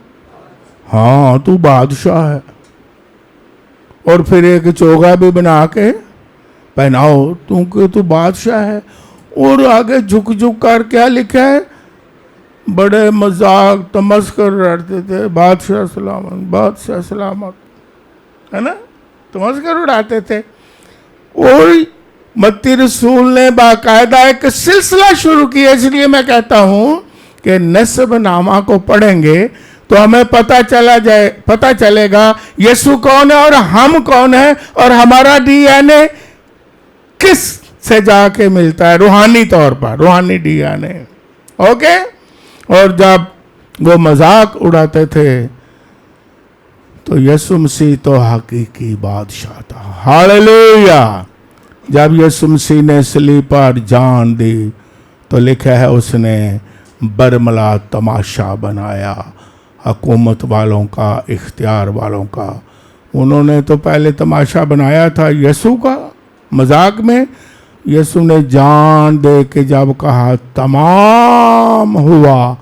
हाँ तू बादशाह है। और फिर एक चोगा भी बना के पहनाओ तू बादशाह है। और आगे झुक झुक कर क्या लिखा है, बड़े मजाक तमस्कर रहते थे, बादशाह सलामत, बादशाह सलामत, है ना, तमस्कर उड़ाते थे। और मत्ती रसूल ने बाकायदा एक सिलसिला शुरू किया। इसलिए मैं कहता हूं कि नस्बनामा को पढ़ेंगे तो हमें पता चलेगा यीशु कौन है और हम कौन है, और हमारा डीएनए किस से जाके मिलता है रूहानी तौर पर, रूहानी डीएनए। ओके। और जब वो मजाक उड़ाते थे तो यीशु मसीह तो हकीकी बादशाह था। हालेलुया। जब यीशु मसीह ने सलीब पर जान दी तो लिखा है उसने बरमला तमाशा बनाया हुकूमत वालों का, इख्तियार वालों का, उन्होंने तो पहले तमाशा बनाया था यीशु का मजाक में। यीशु ने जान दे के जब कहा तमाम हुआ,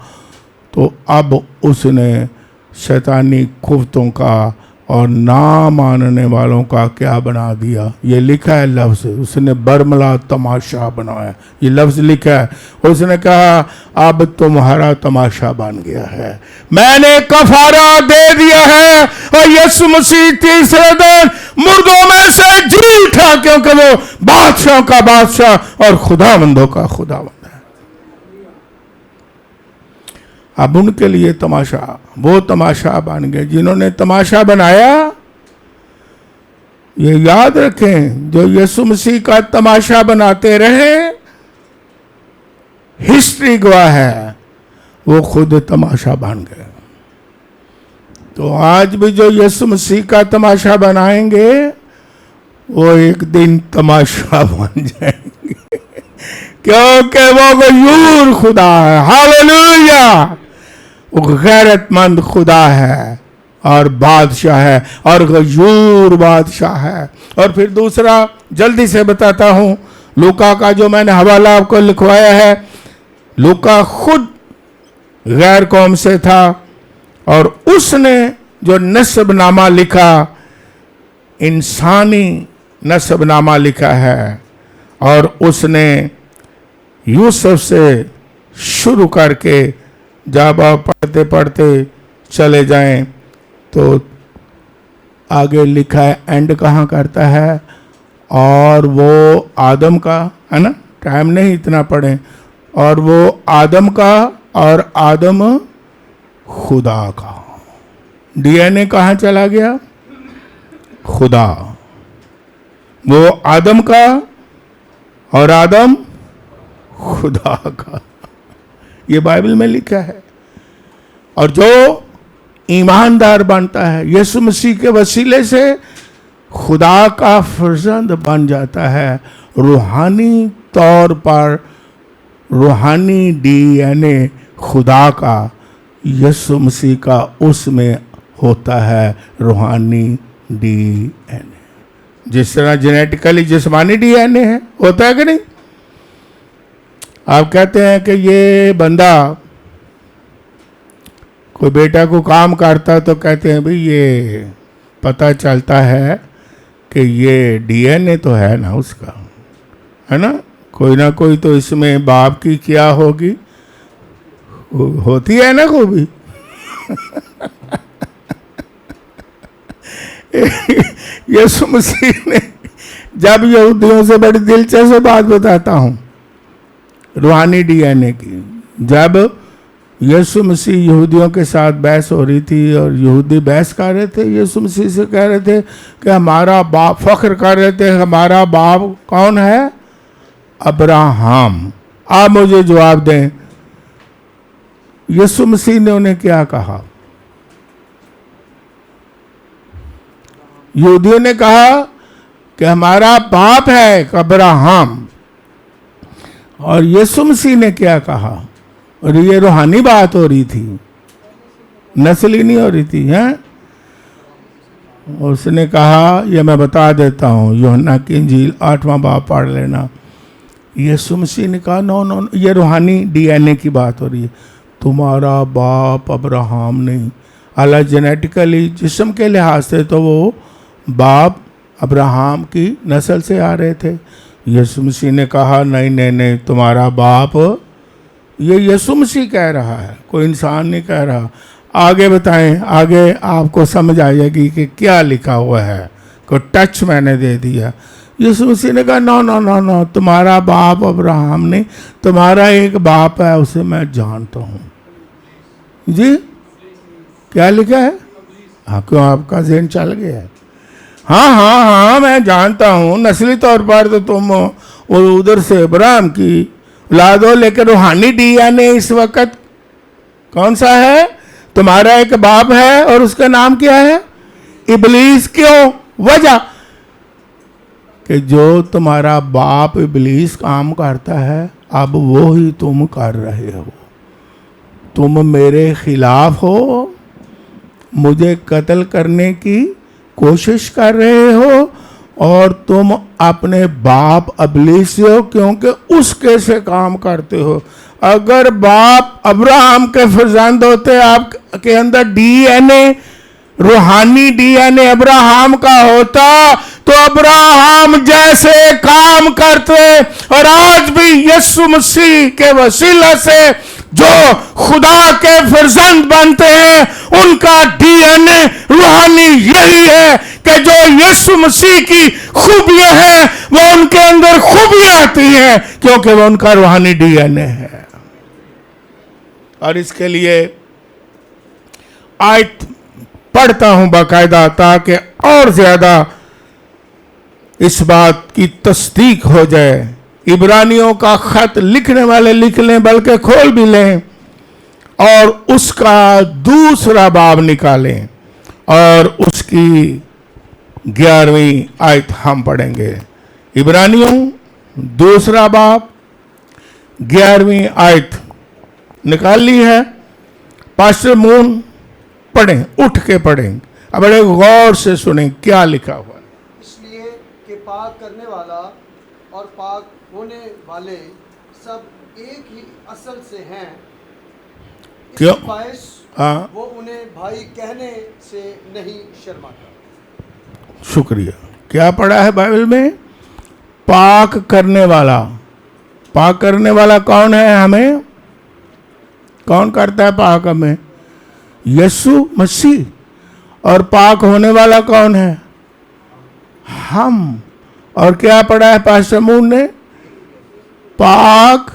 तो अब उसने शैतानी कुफ्तों का और ना मानने वालों का क्या बना दिया। ये लिखा है लफ्ज़, उसने बरमला तमाशा बनाया, ये लफ्ज़ लिखा है। उसने कहा अब तुम्हारा तमाशा बन गया है, मैंने कफारा दे दिया है। और यीशु मसीह तीसरे दिन मुर्दों में से जी उठा, क्योंकि वो बादशाह का बादशाह और खुदावंदों का खुदावंद है। अब उनके लिए तमाशा, वो तमाशा बन गए जिन्होंने तमाशा बनाया। ये याद रखें, जो यीशु मसीह का तमाशा बनाते रहे, हिस्ट्री गवाह है, वो खुद तमाशा बन गए। तो आज भी जो यीशु मसीह का तमाशा बनाएंगे, वो एक दिन तमाशा बन जाएंगे, क्योंकि वो गयूर खुदा है। हालेलुया! वो गैरतमंद खुदा है और बादशाह है और गयूर बादशाह है। और फिर दूसरा जल्दी से बताता हूं, लूका का जो मैंने हवाला आपको लिखवाया है, लूका खुद गैर कौम से था और उसने जो नस्बनामा लिखा, इंसानी नस्बनामा लिखा है, और उसने यूसुफ से शुरू करके, जब आप पढ़ते पढ़ते चले जाएं तो आगे लिखा है, एंड कहाँ करता है, और वो आदम का, है ना, टाइम नहीं इतना पढ़े, और वो आदम का और आदम खुदा का। डीएनए कहाँ चला गया? खुदा। वो आदम का और आदम खुदा का, ये बाइबल में लिखा है। और जो ईमानदार बनता है यीशु मसीह के वसीले से, खुदा का फर्जंद बन जाता है। रूहानी तौर पर रूहानी डीएनए खुदा का, यीशु मसीह का उसमें होता है रूहानी डीएनए। जिस तरह जेनेटिकली जिस्मानी डीएनए है, होता है कि नहीं? आप कहते हैं कि ये बंदा, कोई बेटा को काम करता तो कहते हैं भाई ये पता चलता है कि ये डीएनए तो है ना उसका, है ना, कोई ना कोई तो इसमें बाप की क्या होगी, होती है ना खूबी। यीशु मसीह ने, जब यहूदियों से बड़ी दिलचस्प बात बताता हूं रूहानी डीएनए की, जब यीशु मसीह यहूदियों के साथ बहस हो रही थी और यहूदी बहस कर रहे थे, यीशु मसीह से कह रहे थे कि हमारा बाप, फख्र कर रहे थे, हमारा बाप कौन है? अब्राहम। आप मुझे जवाब दें, यीशु मसीह ने उन्हें क्या कहा? यहूदियों ने कहा कि हमारा बाप है अब्राहम, और यीशु मसीह ने क्या कहा? और ये रूहानी बात हो रही थी, नस्ली नहीं हो रही थी, हैं? उसने कहा, ये मैं बता देता हूँ, यूहन्ना की इंजील 8वां बाब पढ़ लेना। यीशु मसीह ने कहा नो नो, ये रूहानी डीएनए की बात हो रही है, तुम्हारा बाप अब्राहम नहीं। हालांकि जेनेटिकली जिस्म के लिहाज से तो वो बाप अब्राहम की नस्ल से आ रहे थे। यीशु मसीह ने कहा नहीं नहीं नहीं, तुम्हारा बाप, ये यीशु मसीह कह रहा है, कोई इंसान नहीं कह रहा। आगे बताएं, आगे आपको समझ आएगी कि क्या लिखा हुआ है, को टच मैंने दे दिया। यीशु मसीह ने कहा नो नो नो नो, तुम्हारा बाप अब्राहम नहीं, तुम्हारा एक बाप है, उसे मैं जानता हूँ। जी क्या लिखा है? हाँ, क्यों आपका ज़हन चल गया है? हाँ हाँ हाँ, मैं जानता हूँ, नस्ली तौर पर तो तुम उधर से अब्राहम की औलाद हो, लेकिन रूहानी डीएनए इस वक्त कौन सा है? तुम्हारा एक बाप है और उसका नाम क्या है? इबलीस। क्यों? वजह कि जो तुम्हारा बाप इबलीस काम करता है, अब वो ही तुम कर रहे हो। तुम मेरे खिलाफ हो, मुझे कत्ल करने की कोशिश कर रहे हो और तुम अपने बाप अबलीस से हो, क्योंकि उसके से काम करते हो। अगर बाप अब्राहम के फर्जंद होते, आपके अंदर डीएनए, रूहानी डीएनए अब्राहम का होता, तो अब्राहम जैसे काम करते। और आज भी यीशु मसीह के वसीला से जो खुदा के फर्जंद बनते हैं, उनका डीएनए रूहानी यही है कि जो यीशु मसीह की खूबियां हैं वो उनके अंदर खूबियां आती हैं, क्योंकि वो उनका रूहानी डीएनए है। और इसके लिए आयत पढ़ता हूं बाकायदा, ताकि और ज्यादा इस बात की तस्दीक हो जाए। इब्रानियों का खत लिखने वाले लिख लें, बल्कि खोल भी लें और उसका दूसरा बाब निकालें और उसकी 11वीं आयत हम पढ़ेंगे। इब्रानियों दूसरा बाब 11वीं आयत निकाल ली है। पास्टर मून पढ़ें, उठ के पढ़ें, अब बड़े गौर से सुनें क्या लिखा हुआ है। इसलिए कि पाक करने वाला और पाक होने वाले सब एक ही असल से हैं, क्यों? बायस हाँ, वो उन्हें भाई कहने से नहीं शर्माता। शुक्रिया। क्या पढ़ा है बाइबल में? पाक करने वाला। पाक करने वाला कौन है? हमें कौन करता है पाक? हमें यीशु मसीह। और पाक होने वाला कौन है? हम। और क्या पढ़ा है पास्टर मून ने? पाक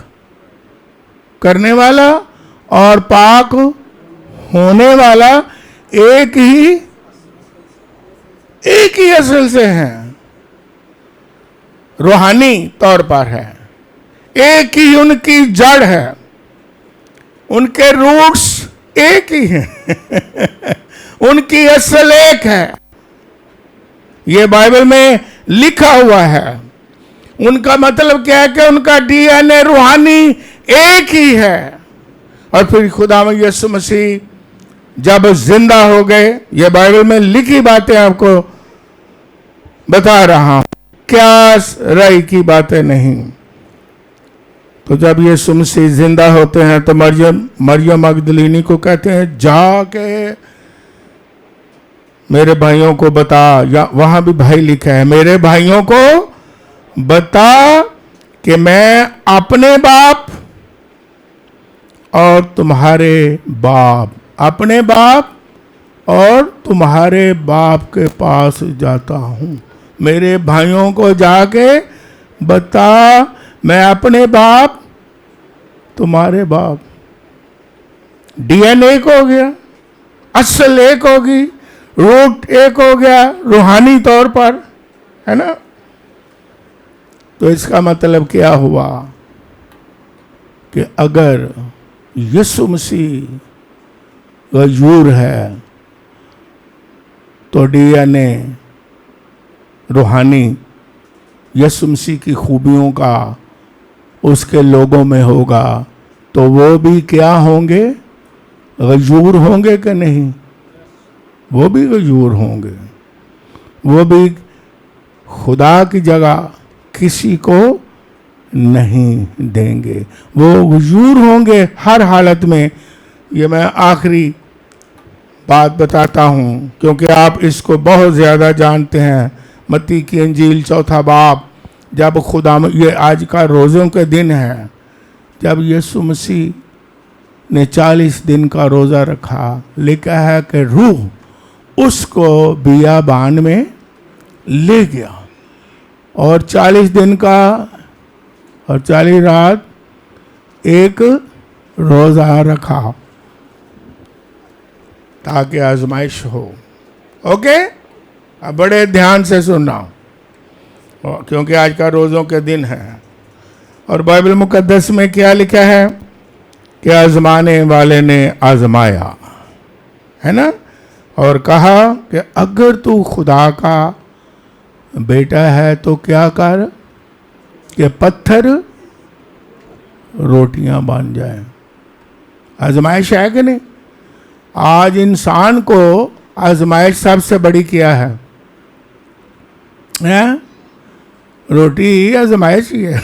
करने वाला और पाक होने वाला एक ही असल से हैं, रूहानी तौर पर है, एक ही उनकी जड़ है, उनके रूट्स एक ही हैं उनकी असल एक है। ये बाइबल में लिखा हुआ है। उनका मतलब क्या है कि उनका डीएनए रूहानी एक ही है। और फिर खुदा में यीशु मसीह जब जिंदा हो गए, ये बाइबल में लिखी बातें आपको बता रहा हूं, क्या राय की बातें नहीं। तो जब यीशु मसीह जिंदा होते हैं तो मरियम मगदलीनी को कहते हैं, जाके मेरे भाइयों को बता, या वहां भी भाई लिखा है, मेरे भाइयों को बता कि मैं अपने बाप और तुम्हारे बाप, अपने बाप और तुम्हारे बाप के पास जाता हूं। मेरे भाइयों को जाके बता, मैं अपने बाप तुम्हारे बाप। डीएनए एक हो गया, असल एक होगी, रूट एक हो गया रूहानी तौर पर, है ना। तो इसका मतलब क्या हुआ कि अगर यीशु मसीह वजूद है तो डीएनए रूहानी यीशु मसीह की खूबियों का उसके लोगों में होगा, तो वो भी क्या होंगे? गजूर होंगे कि नहीं? वो भी गजूर होंगे। वो भी खुदा की जगह किसी को नहीं देंगे, वो गजूर होंगे हर हालत में। ये मैं आखिरी बात बताता हूँ क्योंकि आप इसको बहुत ज़्यादा जानते हैं। मत्ती की इंजील 4 बाब, जब खुदा, ये आज का रोज़ों के दिन है, जब यीशु मसीह ने 40 दिन का रोज़ा रखा, लिखा है कि रूह उसको बियाबान में ले गया और 40 दिन का और 40 रात एक रोज़ा रखा ताकि आजमाइश हो। ओके, अब बड़े ध्यान से सुनना क्योंकि आज का रोज़ों के दिन है। और बाइबल मुकद्दस में क्या लिखा है कि आजमाने वाले ने आजमाया, है ना, और कहा कि अगर तू खुदा का बेटा है तो क्या कर कि पत्थर रोटियां बन जाए। आजमाइश है कि नहीं? आज इंसान को आजमाइश सबसे बड़ी क्या है? है, रोटी आजमाइश ही है।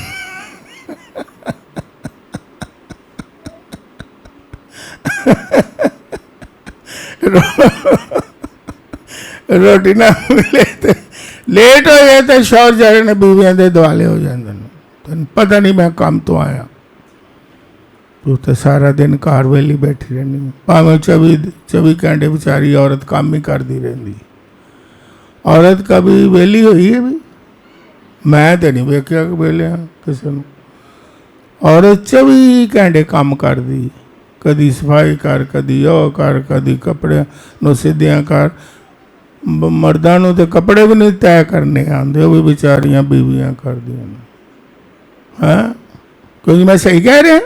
रोटी ना मिले तो लेट हो जाए तो शौर जाए ने बीवियां दे दुआले हो जाते हैं। तेन पता नहीं मैं काम तो आया, तू तो सारा दिन घर वेली बैठी रहनी, भावें 24 घंटे बेचारी औरत काम ही करती रहती। औरत कभी वेली हुई है भी? मैं तो नहीं वेख्या वेलिया किसी ने। औरत 24 घंटे काम करती, कदी सफाई कर, कदी ओ कर, कदी कपड़े नो सीधियां कर। मर्दां नूं ते कपड़े भी नहीं तय करने आते, वो भी बेचारियां बीवियां कर दियां हैं। क्योंकि मैं सही कह रहा,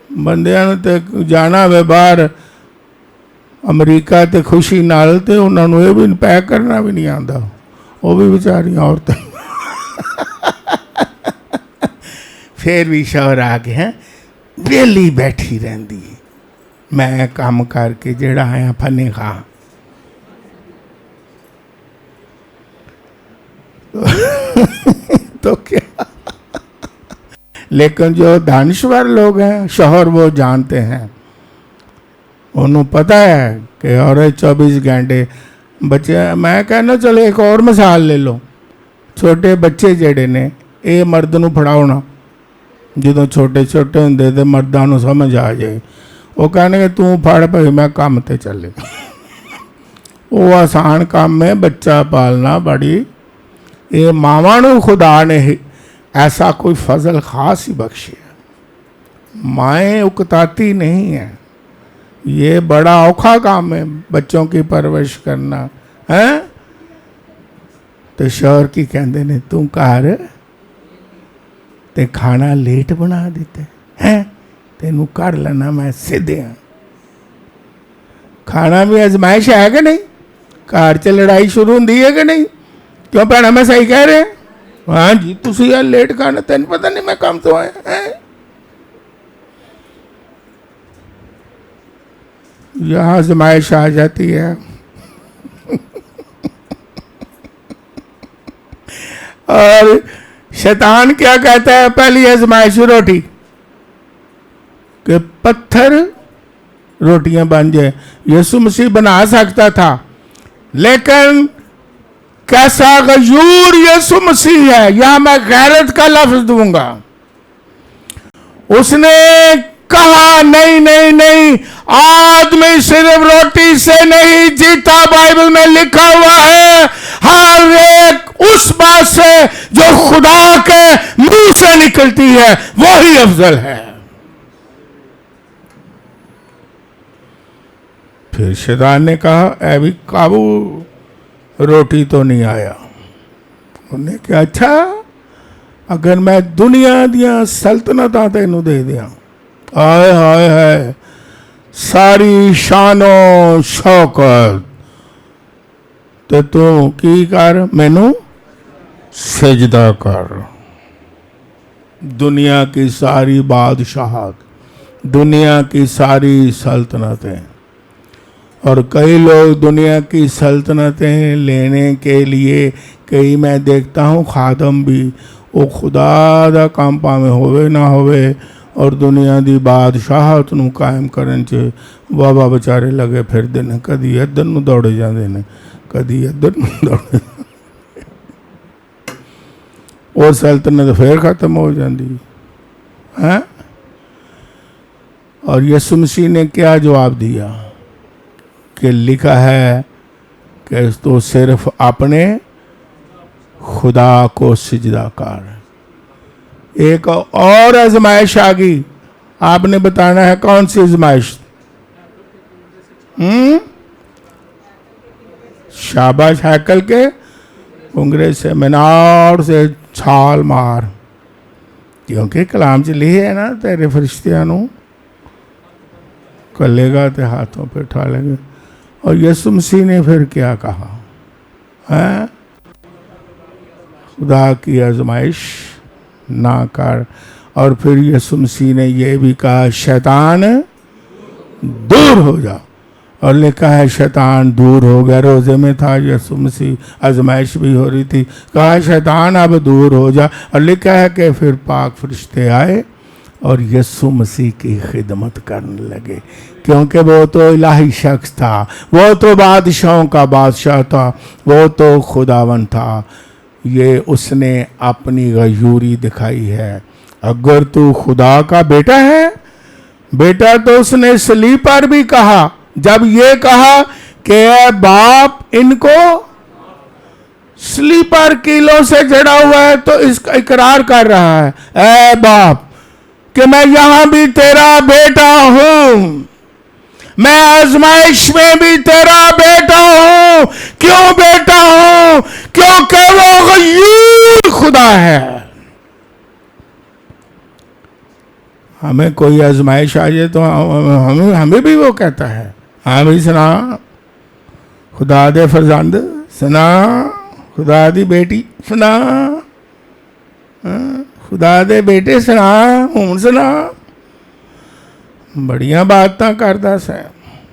बंदियां नूं ते जाना वे बाहर अमरीका ते खुशी नाल, ते उन्हां नूं ये भी पैक करना भी नहीं आता, वो भी बेचारियां औरतां। फिर भी शौहर आ के हैं वेली बैठी रहती, मैं काम करके जेड़ा आया फने खा। तो क्या, लेकिन जो दानिश्वर लोग हैं शौहर, वो जानते हैं, उन्होंने पता है कि औरत 24 घंटे बच्चे। मैं कहना चलो एक और मिसाल ले लो, छोटे बच्चे जेड़े ने ये मर्द नूं फड़ाउणा, जो छोटे छोटे होंदे ते मर्दां नूं समझ आ जाए, वो कहने तू फड़ भाई मैं काम ते चले। वो आसान काम है बच्चा पालना, बड़ी ये मावां नूं खुदा ने ऐसा कोई फजल खास ही बख्शे। माएँ उकताती नहीं है, ये बड़ा औखा काम है बच्चों की परवरिश करना है। तो शौहर की कहते ने तू घर ते खाना लेट बना देते हैं, तेनू कर लेना मैं सीधे हाँ। खाना भी आजमाइश है कि नहीं? घर च लड़ाई शुरू होंगी है कि नहीं? क्यों भैन मैं सही कह रहे? हाँ जी, तुसी यार लेट खाना, तेन पता नहीं मैं काम तो आया है। यहाँ आजमाइश आ जाती है। और शैतान क्या कहता है? पहली आजमाइश रोटी, कि पत्थर रोटियां बन जाए। यीशु मसीह बना सकता था, लेकिन कैसा गयूर यीशु मसीह है, यहां मैं गैरत का लफ्ज दूंगा। उसने कहा नहीं नहीं नहीं, आदमी सिर्फ रोटी से नहीं जीता, बाइबल में लिखा हुआ है हर एक उस बात से जो खुदा के मुंह से निकलती है वो ही अफजल है। फिर शैतान ने कहा ऐ भी काबू, रोटी तो नहीं आया। उन्हें क्या, अच्छा अगर मैं दुनिया दियां सल्तनतां तैनू दे दियां, आए हाय है सारी शानो शौकत, तो तू की कर, मैनू सजदा कर। दुनिया की सारी बादशाहत, दुनिया की सारी सल्तनतें, और कई लोग दुनिया की सल्तनतें लेने के लिए, कई मैं देखता हूँ खादम भी, वो खुदा दा काम भावें होवे ना होवे, और दुनिया दी बादशाहत नूं कायम करन च वाह बेचारे लगे फिरदे ने, कदी इधर नूं दौड़े जांदे ने, कदी इधर नूं दौड़े, और सल्तनत फिर खत्म हो जाती है। और यीशु मसीह ने क्या जवाब दिया? कि लिखा है कि तो सिर्फ अपने खुदा को सिजदा कर। एक और आजमाइश आ गई, आपने बताना है कौन सी आजमाइश? शाबाश, हैकल के कुंगरे से, मीनार से छाल मार, क्योंकि कलाम च लिखे है ना, तेरे फरिश्तियां नूं कलेगा ते हाथों पे उठा लेंगे। और यीशु मसीह ने फिर क्या कहा है? खुदा की आजमाइश ना कर। और फिर यीशु मसीह ने यह भी कहा शैतान दूर हो जा। और लिखा है शैतान दूर हो गया। रोजे में था यीशु मसीह, आजमाइश भी हो रही थी, कहा शैतान अब दूर हो जा। और लिखा है कि फिर पाक फरिश्ते आए और यीशु मसीह की खिदमत करने लगे, क्योंकि वो तो इलाही शख्स था, वो तो बादशाहों का बादशाह था, वो तो खुदावन था। ये उसने अपनी गयूरी दिखाई है। अगर तू खुदा का बेटा है, बेटा तो उसने सलीब पर भी कहा, जब ये कहा कि ए बाप इनको सलीब पर कीलों से जड़ा हुआ है, तो इसका इकरार कर रहा है, ए बाप कि मैं यहां भी तेरा बेटा हूं, मैं आजमाइश में भी तेरा बेटा हूं। क्यों बेटा हूं? क्योंकि वो गयूर खुदा है। हमें कोई आजमाइश आ जाए तो हमें भी वो कहता है, हाँ भाई सुना खुदा दे फरजंद, सुना खुदा दी बेटी, सुना खुदा दे बेटे, सुना हूं सुना। बड़िया बातें करता सा,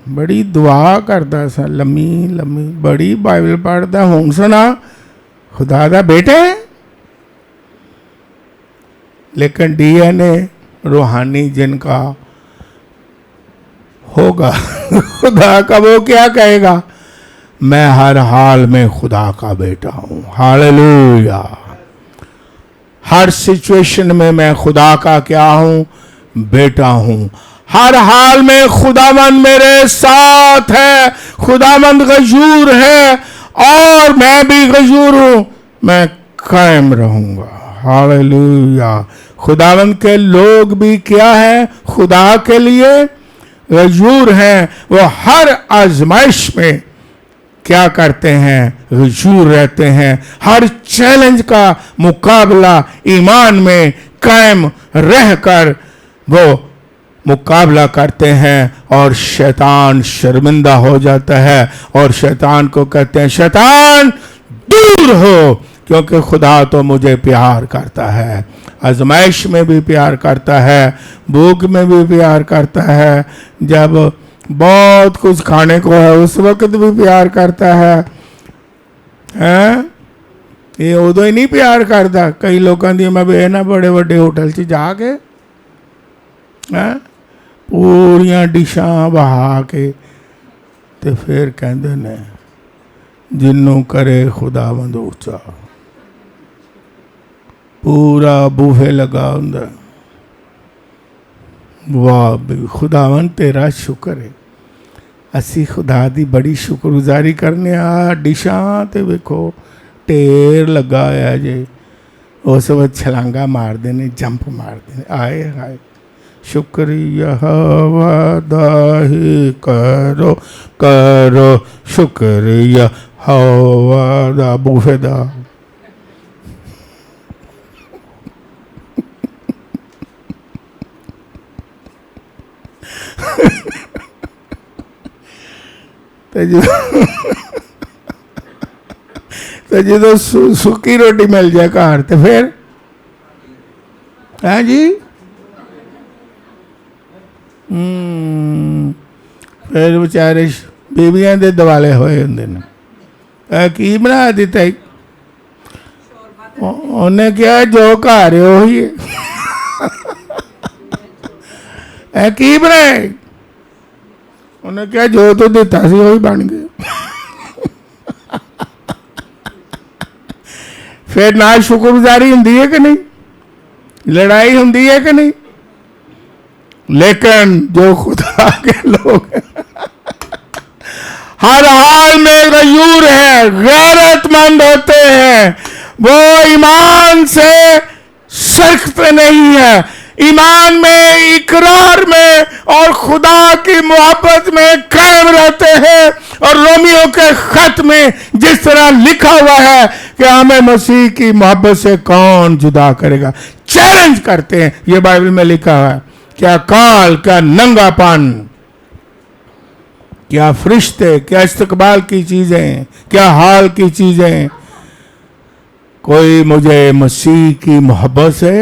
बड़ी दुआ करता सा, लम्मी लम्मी बड़ी बाइबल पढ़ता, हूं सुना खुदा दा बेटे। लेकिन डीएनए रूहानी जिनका होगा खुदा का, वो क्या कहेगा? मैं हर हाल में खुदा का बेटा हूं। हालेलुया। हर सिचुएशन में मैं खुदा का क्या हूं? बेटा हूं। हर हाल में खुदावंद मेरे साथ है, खुदावंद गयूर है और मैं भी गयूर हूं, मैं कायम रहूंगा। हालेलुया। खुदावंद के लोग भी क्या है? खुदा के लिए गयूर हैं। वो हर आजमाइश में क्या करते हैं? गयूर रहते हैं। हर चैलेंज का मुकाबला ईमान में कायम रहकर वो मुकाबला करते हैं और शैतान शर्मिंदा हो जाता है और शैतान को कहते हैं शैतान दूर हो, क्योंकि खुदा तो मुझे प्यार करता है। आजमाइश में भी प्यार करता है, भूख में भी प्यार करता है, जब बहुत कुछ खाने को है उस वक्त भी प्यार करता है। ये उदो ही नहीं प्यार करता। कई लोगों की मैं बेना बड़े बड़े होटल च जाके पूरियां डिशां बहा के ते फिर कहते ने जिन्नू करे खुदावंद ऊंचा, पूरा बूफे लगा हुंदा। वाह भी खुदावंद तेरा शुक्र है। असी खुदा दी बड़ी शुक्रगुजारी करने आ। डिशां ते वेखो ढेर लगा होया जे, उस वक्त छलांगा मारते ने, जंप मारते ने। आए हाय शुक्रिया वादाही करो करो शुक्रिया हवा दा बूफे दा। तो जो सुकी रोटी मिल जाए घर तो फिर है जी फिर बेचारे बीबियां दे दिवाले होए होंदे ने। की बना दिता? उन्हें क्या जो घर है वही है। की बनाए? उन्हें क्या जो तो दिता सी वही बन गए। फिर ना शुक्रगुजारी होंदी है कि नहीं? लड़ाई होंदी है कि नहीं? लेकिन जो खुदा के लोग हर हाल में गयूर है, गैरतमंद होते हैं, वो ईमान से सरकते नहीं है, ईमान में, इकरार में और खुदा की मोहब्बत में कायम रहते हैं। और रोमियो के खत में जिस तरह लिखा हुआ है कि हमें मसीह की मोहब्बत से कौन जुदा करेगा, चैलेंज करते हैं। ये बाइबल में लिखा है। क्या काल, क्या नंगापन, क्या फरिश्ते, क्या इस्तकबाल की चीजें, क्या हाल की चीजें, कोई मुझे मसीह की मोहब्बत से,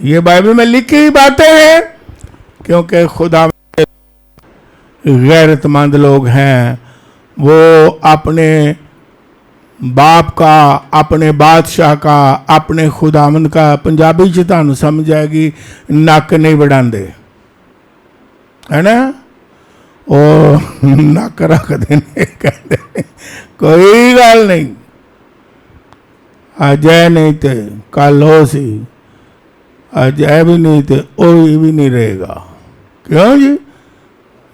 ये बाइबल में लिखी हुई बातें हैं। क्योंकि खुदा गैरतमंद लोग हैं, वो अपने बाप का, अपने बादशाह का, अपने खुदावंद का, पंजाबी च तुहानूं समझ आएगी, नक नहीं बढ़ाते, है ना। वो नक रखते ने, कहते ने कोई गल नहीं, अज है नहीं तो कल हो सी, अज है भी नहीं तो वो भी नहीं रहेगा। क्यों जी?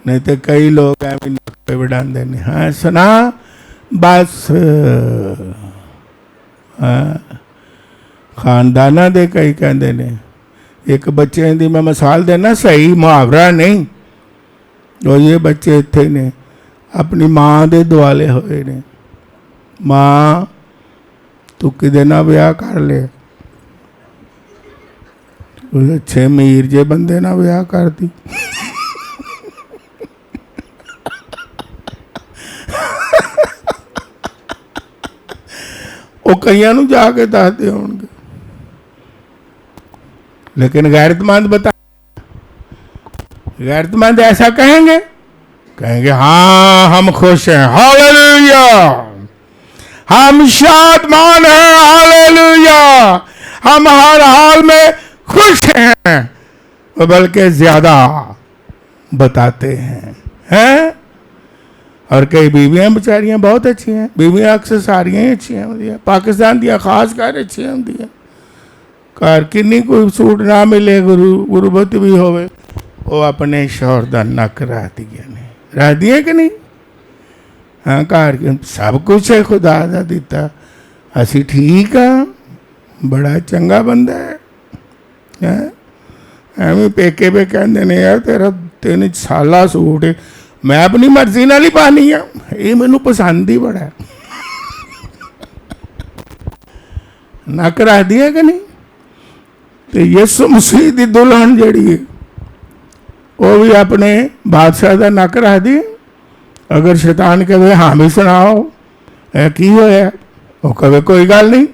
नहीं तो कई लोग ऐਵੇਂ नक बढ़ाते ने। हाँ सुना बस खानदाना दे कई कहते ने। एक बच्चे की मैं मिसाल देना, सही मुहावरा नहीं, और ये बच्चे इत्थे ने अपनी माँ दे दुआले होए ने, माँ तू किदे ना ब्याह कर ले, अच्छे अमीर जे बंदे ना ब्याह कर दी। वो कईयां नूं जाके दसदे होणगे, लेकिन गैरतमंद बता, गैरतमंद ऐसा कहेंगे, कहेंगे हाँ हम खुश हैं, हालेलुया, हम शादमान हैं, हालेलुया, हम हर हाल में खुश हैं, बल्कि ज्यादा बताते हैं। और कई बीवियां बेचारियां बहुत अच्छी हैं, बीवियां अक्सर सारियां ही अच्छी हैं, पाकिस्तान दियां खास कर अच्छी होंदियां। घर किन्नी कोई सूट ना मिले, गुरुबत भी होवे, वो अपने शौहर दा नक रख दिया कि नहीं। हाँ घर सब कुछ है खुदा दा दिता, असी ठीक हाँ, बड़ा चंगा बंदा है। एवं पेके पे कहते ने यार तेरा 3 साला सूट है, मैं अपनी मर्जी नाल ही पानी है, ये मैनू पसंद ही बड़ा है। नक रख दिया कि नहीं। तो यीशु मसीह की दुल्हन जड़ी है वो भी अपने बादशाह का नक रख दी। अगर शैतान कहे हाँ भी सुनाओ है की होया, वो कहे कोई गल नहीं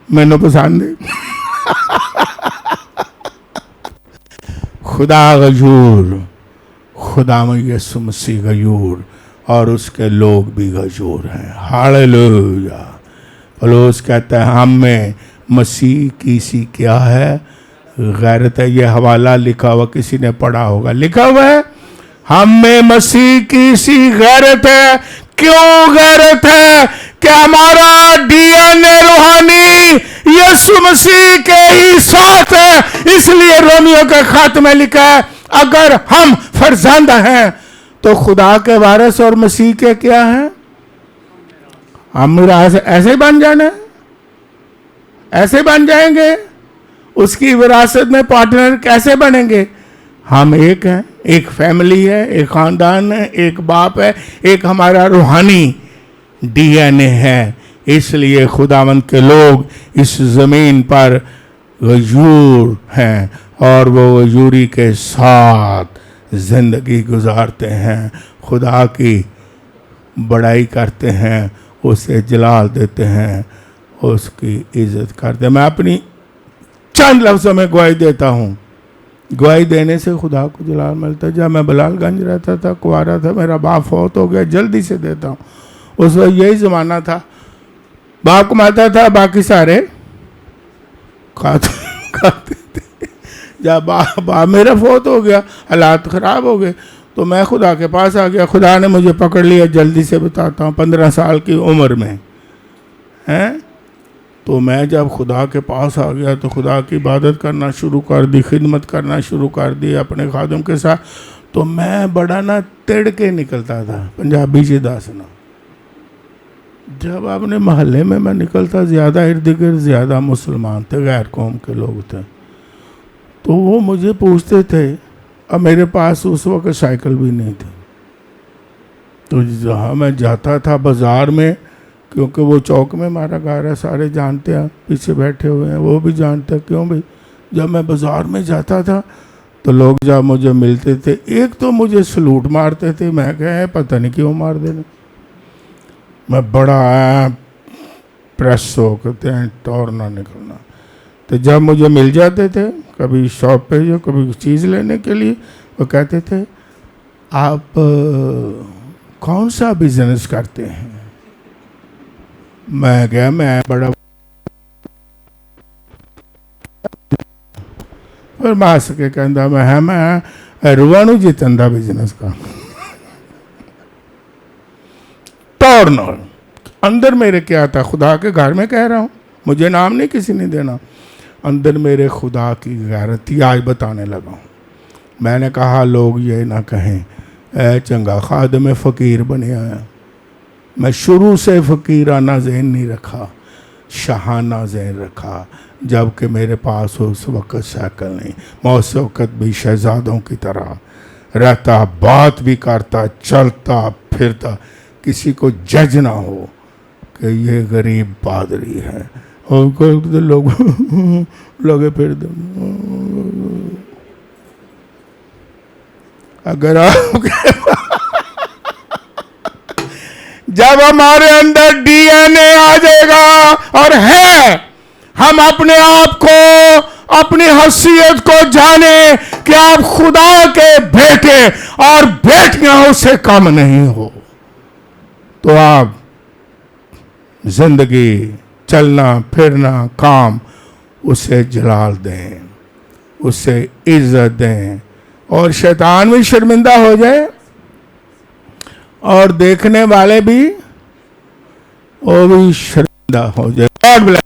मैनू पसंद है। खुदा गजूर, खुदा में यीशु मसीह गजूर और उसके लोग भी गजूर हैं। हालेलुया। पौलुस कहता है हम में मसीह की सी क्या है, गैरत है। ये हवाला लिखा हुआ, किसी ने पढ़ा होगा, लिखा हुआ है हम में मसीह की सी गैरत है। क्यों गैरत है? कि हमारा डीएनए रूहानी यीशु मसीह के ही साथ है। इसलिए रोमियो के खत में लिखा है अगर हम फर्जंद हैं तो खुदा के वारिस और मसीह के क्या हैं? हम ऐसे बन जाना, ऐसे बन जाएंगे। उसकी विरासत में पार्टनर कैसे बनेंगे? हम एक हैं, एक फैमिली है, एक खानदान है, एक बाप है, एक हमारा रूहानी डीएनए है। इसलिए खुदावंद के लोग इस ज़मीन पर गजूर हैं और वो गजूरी के साथ ज़िंदगी गुजारते हैं, खुदा की बड़ाई करते हैं, उसे जलाल देते हैं, उसकी इज़्ज़त करते हैं। मैं अपनी चंद लफ्ज़ों में गवाही देता हूँ। गवाही देने से खुदा को जलाल मिलता है। जब मैं बलालगंज रहता था, कुंवारा था, मेरा बाप फौत हो गया, जल्दी से देता हूँ। उस वक्त यही ज़माना था, बाप कमाता था, बाकी सारे खाते थे। जब बाप मेरा फौत हो गया, हालात ख़राब हो गए, तो मैं खुदा के पास आ गया। खुदा ने मुझे पकड़ लिया, जल्दी से बताता हूँ, 15 साल की उम्र में हैं। तो मैं जब खुदा के पास आ गया तो खुदा की इबादत करना शुरू कर दी, खिदमत करना शुरू कर दी अपने खादम के साथ। तो मैं बड़ा ना तिड़ के निकलता था, पंजाबी से दसना। जब अपने महल्ले में मैं निकलता, ज़्यादा इर्द गिर्द ज़्यादा मुसलमान थे, गैर कौम के लोग थे। तो वो मुझे पूछते थे, अब मेरे पास उस वक्त साइकिल भी नहीं थी। तो जहाँ मैं जाता था बाज़ार में, क्योंकि वो चौक में हमारा घर है, सारे जानते हैं, पीछे बैठे हुए हैं, वो भी जानते हैं। क्यों भाई? जब मैं बाज़ार में जाता था तो लोग जब मुझे मिलते थे, एक तो मुझे सलूट मारते थे, मैं कहे पता नहीं क्यों मार देने। मैं बड़ा प्रेस हो कहते हैं तौरना निकलना। तो जब मुझे मिल जाते थे, कभी शॉप पे जो कभी चीज़ लेने के लिए, वो कहते थे आप कौन सा बिजनेस करते हैं? मैं गया, मैं बड़ा पर मास के कहता मैं रुआनू जितन का बिजनेस कर तोड़ना। अंदर मेरे क्या था, खुदा के घर में कह रहा हूँ, मुझे नाम नहीं किसी ने देना। अंदर मेरे खुदा की गैरती आज बताने लगा हूँ। मैंने कहा लोग ये ना कहें ऐ चंगा खादम फ़कीर बने आया। मैं शुरू से फ़कीराना ज़हन नहीं रखा, शाहाना ज़हन रखा। जबकि मेरे पास उस वक़्त साइकिल नहीं, मैं उस वक़्त भी शहज़ादों की तरह रहता, बात भी करता, चलता फिरता, किसी को जज ना हो कि ये गरीब पादरी है। और तो लोग लगे फिर अगर आप जब हमारे अंदर डीएनए आ जाएगा और है, हम अपने आप को, अपनी हैसियत को जाने कि आप खुदा के बेटे और बेटियां उससे कम नहीं हो, तो आप जिंदगी, चलना फिरना, काम, उसे जलाल दें, उसे इज्जत दें, और शैतान भी शर्मिंदा हो जाए और देखने वाले भी वो भी शर्मिंदा हो जाए। God bless.